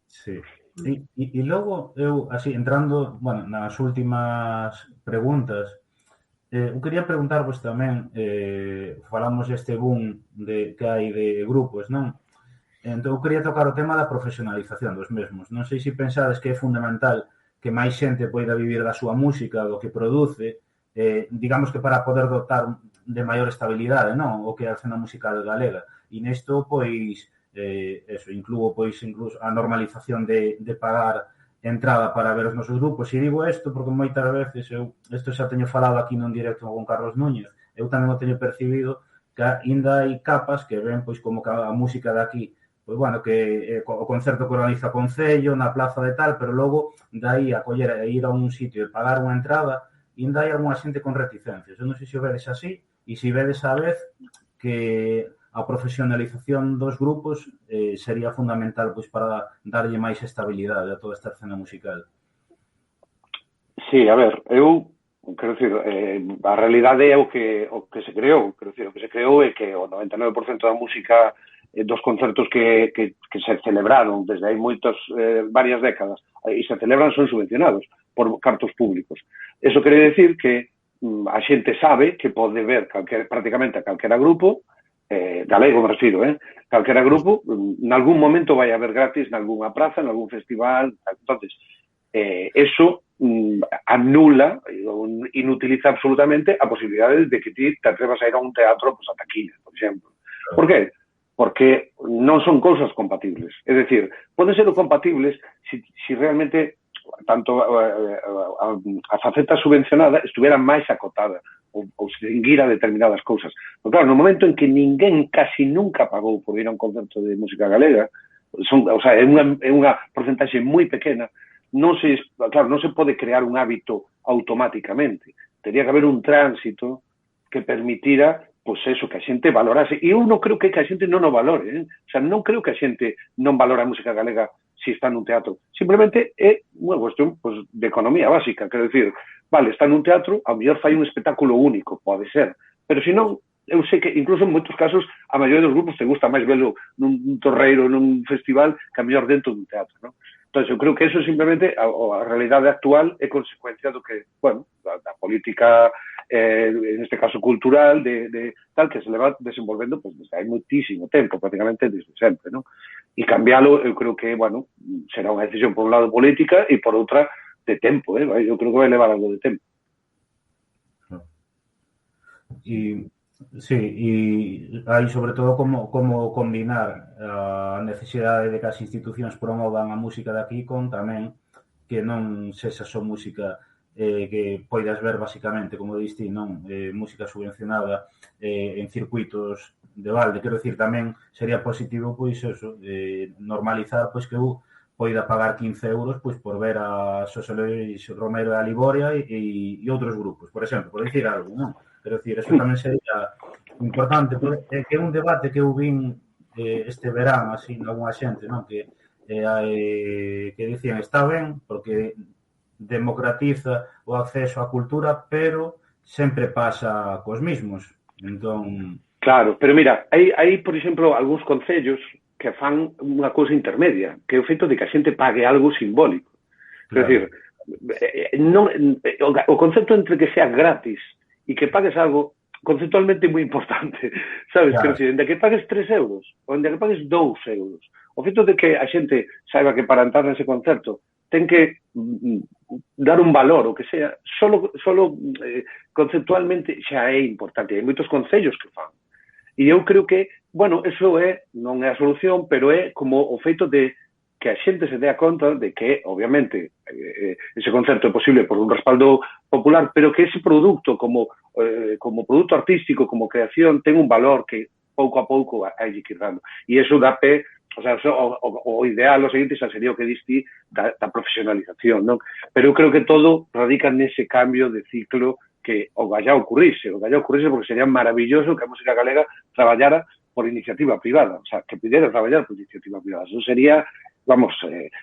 Sí. E logo, eu, así, entrando, bueno, nas últimas preguntas, eu quería preguntarvos tamén, falamos este boom que hai de grupos, non? Entón, eu quería tocar o tema da profesionalización dos mesmos. Non sei se pensades que é fundamental que máis xente poida vivir da súa música, do que produce, digamos que para poder dotar de maior estabilidade, non? O que é a cena musical galega. E nesto, pois, incluo, pois, incluso a normalización de pagar entrada para ver os nosos grupos. E digo isto porque moitas veces, isto xa teño falado aquí nun directo con Carlos Núñez, eu tamén o teño percibido que ainda hai capas que ven, pois, como que a música de aquí, pois, bueno, que o concerto que organiza o Concello na plaza de tal, pero logo dai a coller e ir a un sitio e pagar unha entrada, e ainda hai algunha xente con reticencias. Eu non sei se o vedes así, e se vedes a vez que a profesionalización dos grupos sería fundamental pois para darlle máis estabilidade a toda esta escena musical. Sí, a ver, eu quero dicir, a realidade é o que se creou, quero dicir, o que se creou é que o 99% da música dos concertos que se celebraron desde hai varias décadas e se celebran son subvencionados por cartos públicos. Eso quere decir que a xente sabe que pode ver prácticamente a calquera grupo, galego me refiro, calquera grupo, en algún momento vai haber gratis en algunha praza, en algún festival. Entonces, eso anula, inutiliza absolutamente a posibilidade de que ti te atrevas a ir a un teatro pues, a taquilla, por exemplo. Por qué? porque non son cousas compatibles. É dicir, poden ser compatibles se realmente tanto a faceta subvencionada estuvera máis acotada ou se seguira determinadas cousas. Pero claro, no momento en que ninguén casi nunca pagou por ir a un concerto de música galega, é unha porcentaxe moi pequena, non se pode crear un hábito automáticamente. Tería que haber un tránsito que permitira, pois eso, que a xente valorase. E eu non creo que a xente non o valore, O sea, non creo que a xente non valora a música galega se está nun teatro. Simplemente é unha cuestión de economía básica. Quero dicir, vale, está nun teatro, ao mellor fai un espectáculo único, pode ser. Pero se non, eu sei que incluso en moitos casos a maioría dos grupos te gusta máis velo nun torreiro, nun festival, que a mellor dentro dun teatro, non? Entón, eu creo que eso simplemente, a realidade actual é consecuencia do que, bueno, da política, en este caso cultural, de tal, que se leva desenvolvendo pues, desde hai moitísimo tempo, prácticamente desde sempre, non? E cambiálo, eu creo que, bueno, será unha decisión por un lado política e por outra de tempo, eu creo que vai levar algo de tempo. E sí, e hai sobre todo como combinar a necesidade de que as institucións promovan a música de aquí con tamén que non sexa só música que poidas ver basicamente, como diste, non música subvencionada en circuitos de balde. Quero dicir, tamén sería positivo pois eso, normalizar pois que eu poida pagar 15 euros pois por ver a Xosé Luis Romero e a Liboria e outros grupos, por exemplo, por dicir algo, non? Quero dicir, eso tamén sería importante, porque é un debate que eu vin este verán, así, nalgúna xente, non? Que dicían, está ben, porque democratiza o acceso á cultura, pero sempre pasa cos mismos. Entón... Claro, pero mira, hai, por exemplo, algúns concellos que fan unha cousa intermedia, que é o feito de que a xente pague algo simbólico. Claro. Quer dicir, o concepto entre que sea gratis e que pagues algo conceptualmente moi importante, sabes? Claro. Quer dizer, onde que pagues 3 euros, onde que pagues 2 euros. O feito de que a xente saiba que para entrar nese concerto ten que dar un valor, o que sea, solo conceptualmente xa é importante. Hai moitos concellos que fan. E eu creo que, bueno, eso non é a solución, pero é como o feito de que a xente se dea conta de que, obviamente, ese concerto é posible por un respaldo popular, pero que ese produto, como produto artístico, como creación, ten un valor que pouco a pouco hai que ir dando. E eso dá pé, o sea, o ideal, o seguinte, xa sería o que diste da profesionalización, non? Pero eu creo que todo radica nese cambio de ciclo que o vaya a ocurrirse porque sería maravilloso que a música galega traballara por iniciativa privada, o sea, que pudiera traballar por iniciativa privada. Eso sería, vamos,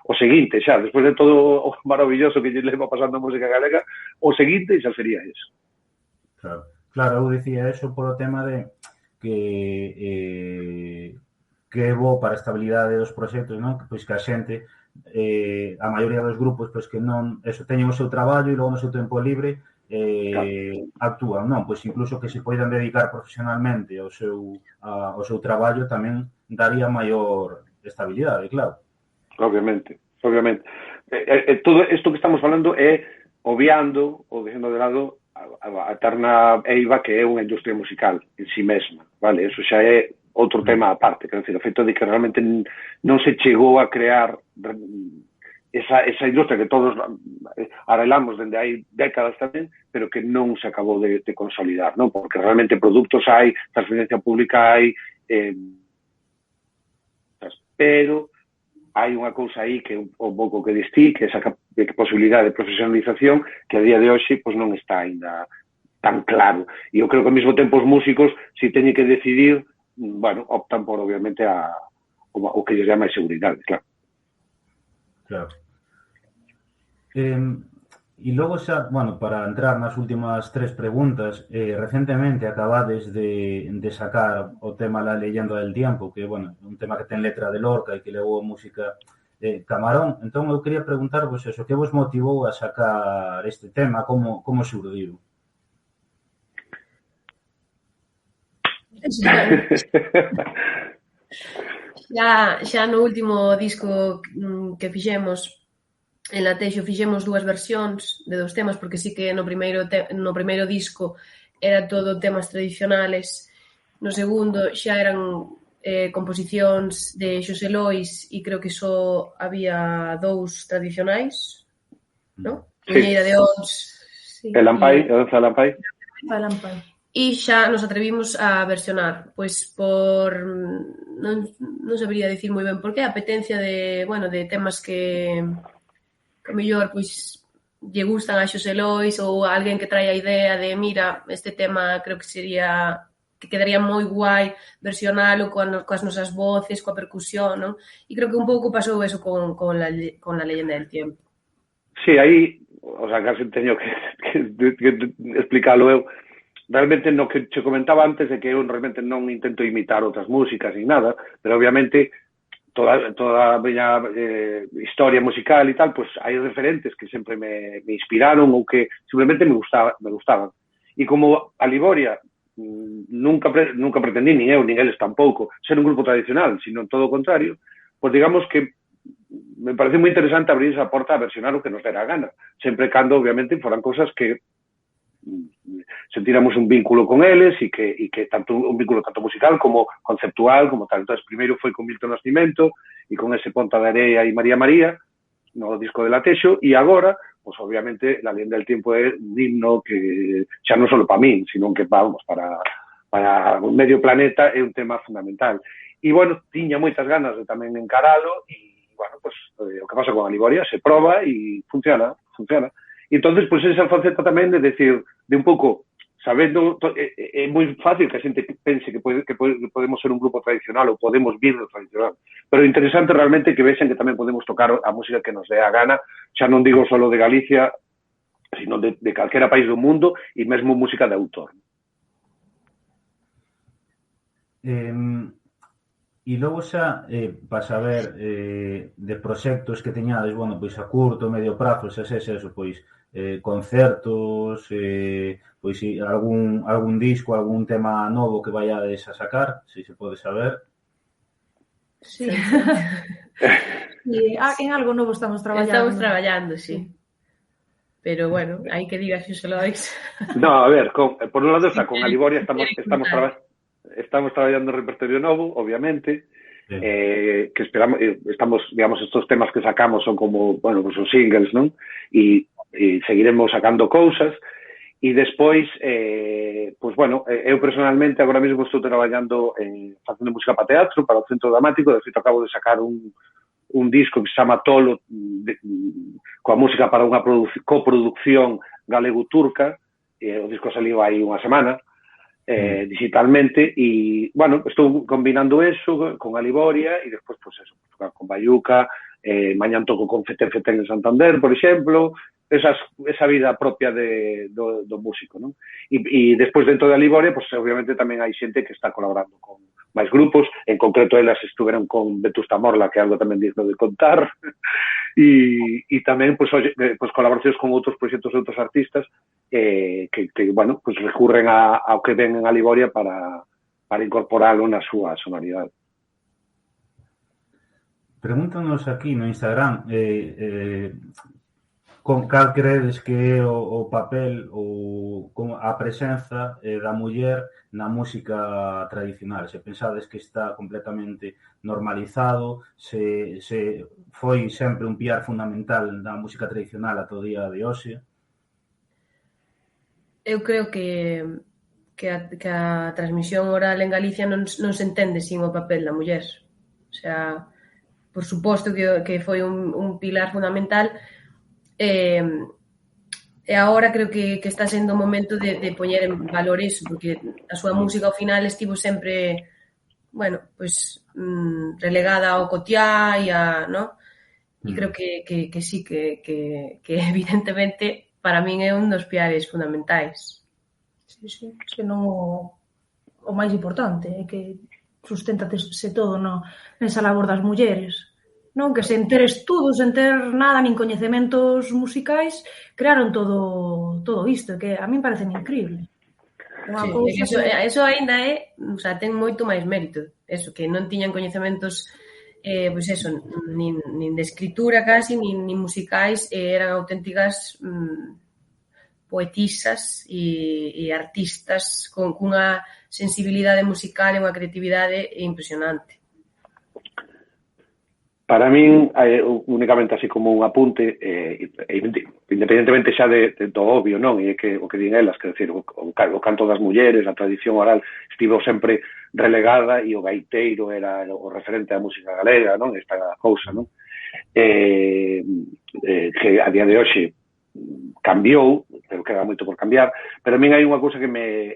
o seguinte, xa, despois de todo o maravilloso que lle leva pasando a música galega, o seguinte xa sería eso. Claro, eu dicía eso polo tema de que é bo para a estabilidade dos proxectos, non? Pois que a xente, a maioría dos grupos, pois que non, eso, teñen o seu traballo e logo no seu tempo libre actúan, non? Pois incluso que se poidan dedicar profesionalmente ao seu traballo tamén daría maior estabilidade, claro. Obviamente. Todo isto que estamos falando é obviando ou deixando de lado a eterna eiva que é unha industria musical en si mesma, vale? Eso xa é outro tema aparte, quer dizer, o feito de que realmente non se chegou a crear esa industria que todos arrelamos dende hai décadas tamén, pero que non se acabou de consolidar, non? Porque realmente produtos hai, transferencia pública hai, pero hai unha cousa aí que un pouco que distí, que esa posibilidade de profesionalización que a día de hoxe pois non está ainda tan claro. E eu creo que ao mesmo tempo os músicos, se teñen que decidir, bueno, optan por, obviamente, o que lles dá máis seguridade, claro. Claro. E logo xa, bueno, para entrar nas últimas 3 preguntas, recentemente acabades de sacar o tema La leyenda del tiempo, que, bueno, un tema que ten letra de Lorca e que levou música Camarón. Entón, eu quería preguntarvos eso, que vos motivou a sacar este tema, como xurdiu? Xa no último disco que fixemos en Latexo fixemos 2 versións de 2 temas, porque sí que no primeiro disco era todo temas tradicionales, no segundo xa eran composicións de Xosé Lois e creo que só había 2 tradicionais, non? Muñeira de Ons e Lampai, a danza de Lampai. E xa nos atrevimos a versionar, pois por non sabería dicir moi ben por qué, a apetencia de temas que mellor pois lle gustan a Xosé Lois ou alguén que traia a idea de mira, este tema creo que quedaría moi guai versionalo coas nosas voces, coa percusión, non? E creo que un pouco pasou eso con la leyenda del tiempo. Sí, aí, o sea, casi teño que explicarlo eu. Realmente no que che comentaba antes de que eu realmente non intento imitar outras músicas ni nada, pero obviamente toda a miña historia musical e tal, pues hai referentes que sempre me inspiraron ou que simplemente me gustaban. E como a Liboria nunca pretendí, nin eu, nin eles tampouco, ser un grupo tradicional, sino todo o contrario, pues digamos que me parece moi interesante abrir esa porta a versionar o que nos dera a gana, sempre cando, obviamente, foran cosas que sentiramos un vínculo con eles e que tanto un vínculo tanto musical como conceptual, como tal. Entonces, primeiro foi con Milton Nascimento e con ese Ponta de Areia e María María, no disco de Latexo, e agora, pues obviamente, La leyenda del tiempo é un himno que xa non só para min, sino que, vamos, para o medio planeta é un tema fundamental. E, bueno, tiña moitas ganas de tamén encaralo e, bueno, pues, o que pasa con a Liboria se proba e funciona. E, entonces, pues, esa faceta tamén de decir, de un pouco, sabendo, é moi fácil que a xente pense que podemos ser un grupo tradicional ou podemos vir do tradicional, pero é interesante realmente que vexan que tamén podemos tocar a música que nos dé a gana, xa non digo solo de Galicia, sino de calquera país do mundo e mesmo música de autor. E logo xa, para saber de proxectos que teñades, bueno, pois a curto, medio prazo, xa sexa eso, pois concertos, pois algún disco, algún tema novo que vayades a sacar, se pode saber. Sí. En algo novo estamos traballando. Estamos traballando, sí. Pero, bueno, hai que diga Xosé Lois. No, a ver, por un lado está con a Liboria, estamos traballando en repertorio novo, obviamente, sí. Que estamos, digamos, estos temas que sacamos son como, bueno, pues son singles, non? E seguiremos sacando cousas, e despois, pues bueno, eu personalmente agora mesmo estou traballando facendo música para teatro, para o Centro Dramático. De feito, acabo de sacar un disco que se chama Tolo, coa música para unha coproducción galego-turca. O disco saliu aí unha semana, digitalmente, e, bueno, estou combinando eso con a Liboria e despois, pues eso, tocar con Bayuca, mañan toco con Fetén en Santander, por exemplo, esa vida propia do músico, non? E despois dentro da Liboria, pues obviamente tamén hai xente que está colaborando con máis grupos, en concreto elas estuveron con Vetusta Morla, que é algo tamén digno de contar, e tamén pues colaboracións con outros proxectos de outros artistas que bueno, pues recurren ao que ven en a Liboria para incorporalo na súa sonoridade. Pregúntanos aquí no Instagram con cal credes que é o papel ou a presenza da muller na música tradicional. Se pensades que está completamente normalizado, se foi sempre un piar fundamental da música tradicional ata o día de hoxe. Eu creo que a transmisión oral en Galicia non se entende sin o papel da muller. O sea, por suposto que foi un pilar fundamental. E agora creo que está sendo o momento de poñer en valor eso, porque a súa música ao final estivo sempre, bueno, pues relegada ao cotiá e no? E creo que sí, que evidentemente para min é un dos piares fundamentais. Sí, que non o máis importante é que sustentatese todo nesa labor das mulleres. Non, que sen ter estudos, sen ter nada, nin coñecementos musicais, crearon todo isto, que a min parece increíble. Sí, eso ainda o sea, ten moito máis mérito, eso, que non tiñan coñecementos, pois eso, nin de escritura casi, nin musicais, eran auténticas poetisas e artistas cunha sensibilidade musical e unha creatividade impresionante. Para min, únicamente así como un apunte, independentemente xa do obvio, non? E que o que din elas, que decir, o canto das mulleres, a tradición oral, estivo sempre relegada e o gaiteiro era o referente da música galega, non? Esta cousa, non? Que a día de hoxe cambiou, pero queda moito por cambiar, pero a min hai unha cousa que me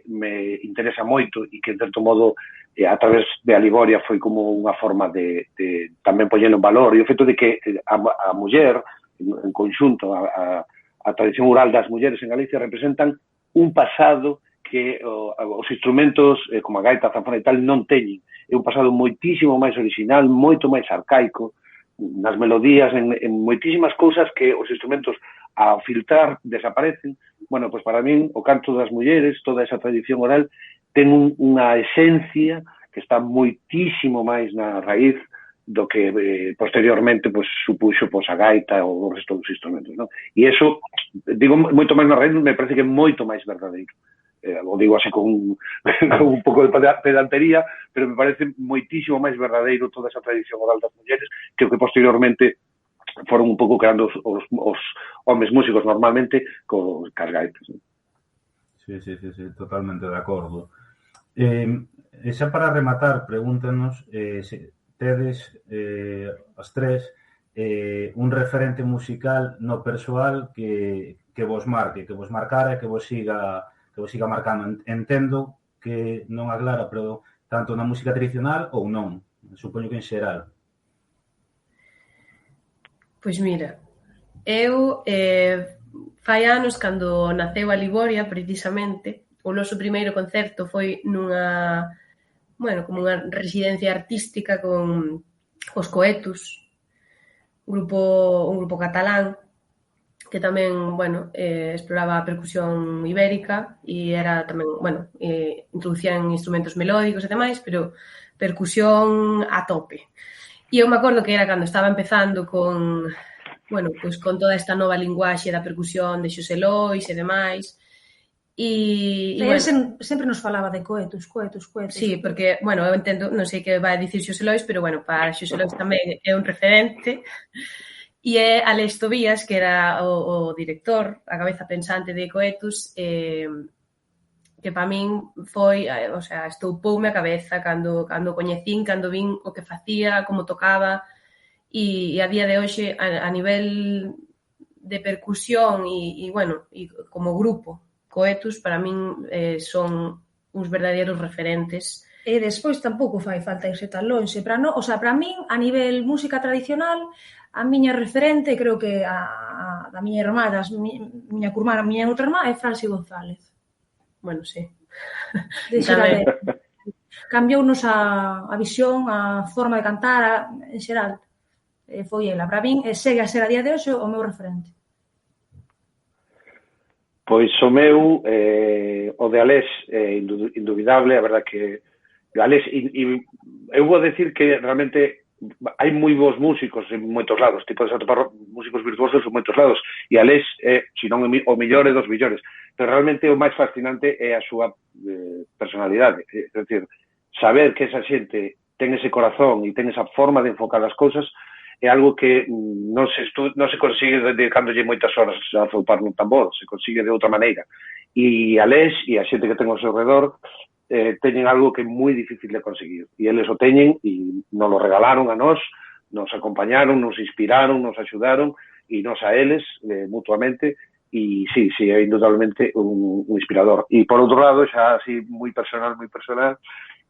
interesa moito e que, en certo modo, a través de Aliboria foi como unha forma de tamén poñelo en valor, e o feito de que a muller, en conxunto, a tradición oral das mulleres en Galicia representan un pasado que os instrumentos, como a gaita, a zanfona e tal, non teñen. É un pasado moitísimo máis original, moito máis arcaico, nas melodías, en moitísimas cousas que os instrumentos ao filtrar desaparecen. Bueno, pois para min o canto das mulleres, toda esa tradición oral, ten unha esencia que está moitísimo máis na raíz do que posteriormente pois supuxo pois a gaita ou o resto dos instrumentos, non? E iso, digo moito máis na raíz, me parece que é moito máis verdadeiro. O digo así con un pouco de pedantería, pero me parece moitísimo máis verdadeiro toda esa tradición oral das mulleres que o que posteriormente foron un pouco creando os homes músicos normalmente cas gaitas. Sí, totalmente de acordo. E xa para rematar, pregúntanos se tedes as tres un referente musical no persoal que vos marque, que vos marcara e que vos siga marcando. Entendo que non aclara, pero tanto na música tradicional ou non, supoño que en xeral. Pois mira, eu fai anos cando naceu a Liboria, precisamente, o noso primeiro concerto foi nunha, como unha residencia artística con os Coetus, un grupo catalán que tamén, exploraba a percusión ibérica e era tamén, introducían instrumentos melódicos e demais, pero percusión a tope. E eu me acordo que era cando estaba empezando con toda esta nova linguaxe da percusión de Xosé Lois e demais. E sempre nos falaba de Coetus. Sí, porque, eu entendo, non sei que vai dicir Xosé Lois, pero, para Xosé Lois tamén é un referente. E é Aleix Tobías, que era o director, a cabeza pensante de Coetus, que para min foi, estoupoume a cabeza cando coñecín, cando vin o que facía, como tocaba, e a día de hoxe, a nivel de percusión e como grupo, Coetus, para min son uns verdadeiros referentes. E despois tampouco fai falta irse tan lonxe. Para min, a nivel música tradicional, a miña referente, creo que a miña irmá, miña curmana, a miña outra irmá, é Franci González. Sí. Cambiounos a visión, a forma de cantar, en xeral. Foi ela. Para min, segue a ser a día de hoxe o meu referente. Pois o meu, o de Aleix, indubidable, a verdad que Aleix, eu vou decir que realmente hai moi bons músicos en moitos lados, tipo de atopar músicos virtuosos en moitos lados, e Aleix é, se non o mellor dos millores, pero realmente o máis fascinante é a súa personalidade, é dicir, saber que esa xente ten ese corazón e ten esa forma de enfocar as cousas é algo que non se consigue dedicándolle moitas horas a zoupar nun tambor, se consigue de outra maneira. E Aleix e a xente que ten ao seu redor teñen algo que é moi difícil de conseguir. E eles o teñen e nos lo regalaron a nós, nos acompañaron, nos inspiraron, nos axudaron e nos a eles mutuamente. E sí, é indudablemente un inspirador. E por outro lado, xa así moi personal,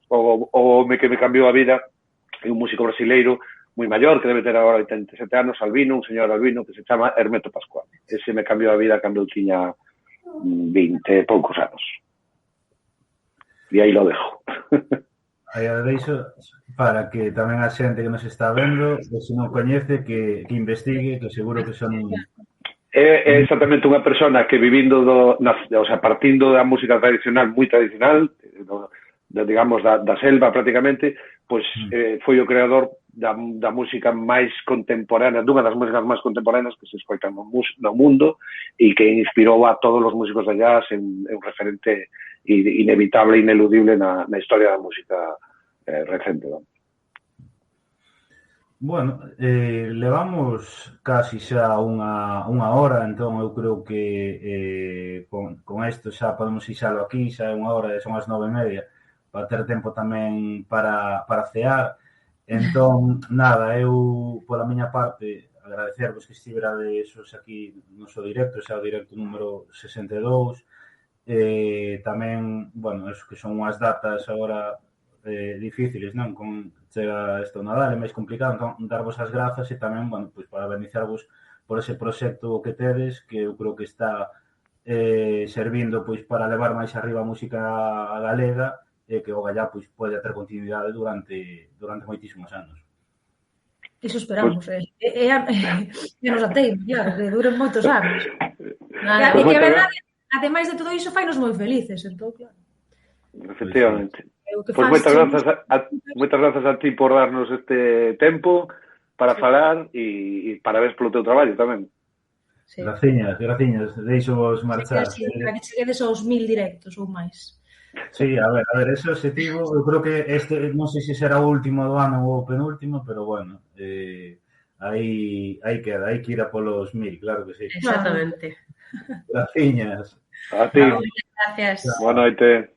o home que me cambiou a vida é un músico brasileiro moi maior, que debe ter agora 87 anos, Albino, un señor Albino, que se chama Hermeto Pascual. Ese me cambiou a vida cando eu tiña 20 e poucos anos. E aí lo dejo. Aí a deixo para que tamén a xente que nos está vendo, se non coñece, que investigue, que seguro que son... É exactamente unha persona que vivindo partindo da música tradicional, moi tradicional, digamos, da selva prácticamente, pois foi o creador da música máis contemporánea, dunha das músicas máis contemporáneas que se escoitan no mundo e que inspirou a todos os músicos de jazz, é un referente inevitable e ineludible na historia da música recente. Bueno, levamos casi xa unha hora, entón eu creo que con isto xa podemos ixalo aquí, xa é unha hora, son as 9:30, para ter tempo tamén para cear. Entón, nada, eu pola miña parte agradecervos que estiverades aquí no noso directo, xa o directo número 62. Tamén, bueno, eso que son unhas datas agora difíciles, non? Con chega isto Nadal, é máis complicado, entón darvos as grazas e tamén, bueno, pois parabenizarvos por ese proxecto que tedes, que eu creo que está servindo pois para levar máis arriba a música galega e que o gallá pois pode ter continuidade durante moitísimos anos. Iso esperamos, e nos ateimos, claro, que duren moitos anos. E que a verdade, ademais de todo iso, fainos moi felices, entón, claro. Efectivamente. Pois moitas grazas a ti por darnos este tempo para falar e parabéns polo teu traballo tamén. Sí. Graciñas, deixo vos marchar. Sí, para que cheguedes aos 1000 directos ou máis. Sí, a ver, ese objetivo, eu creo que este, non sei se será o último do ano ou o penúltimo, pero bueno, aí queda, hai que ir a polos 1000, claro que sí. Exactamente. Graciñas. A ti. Gracias. Boa noite.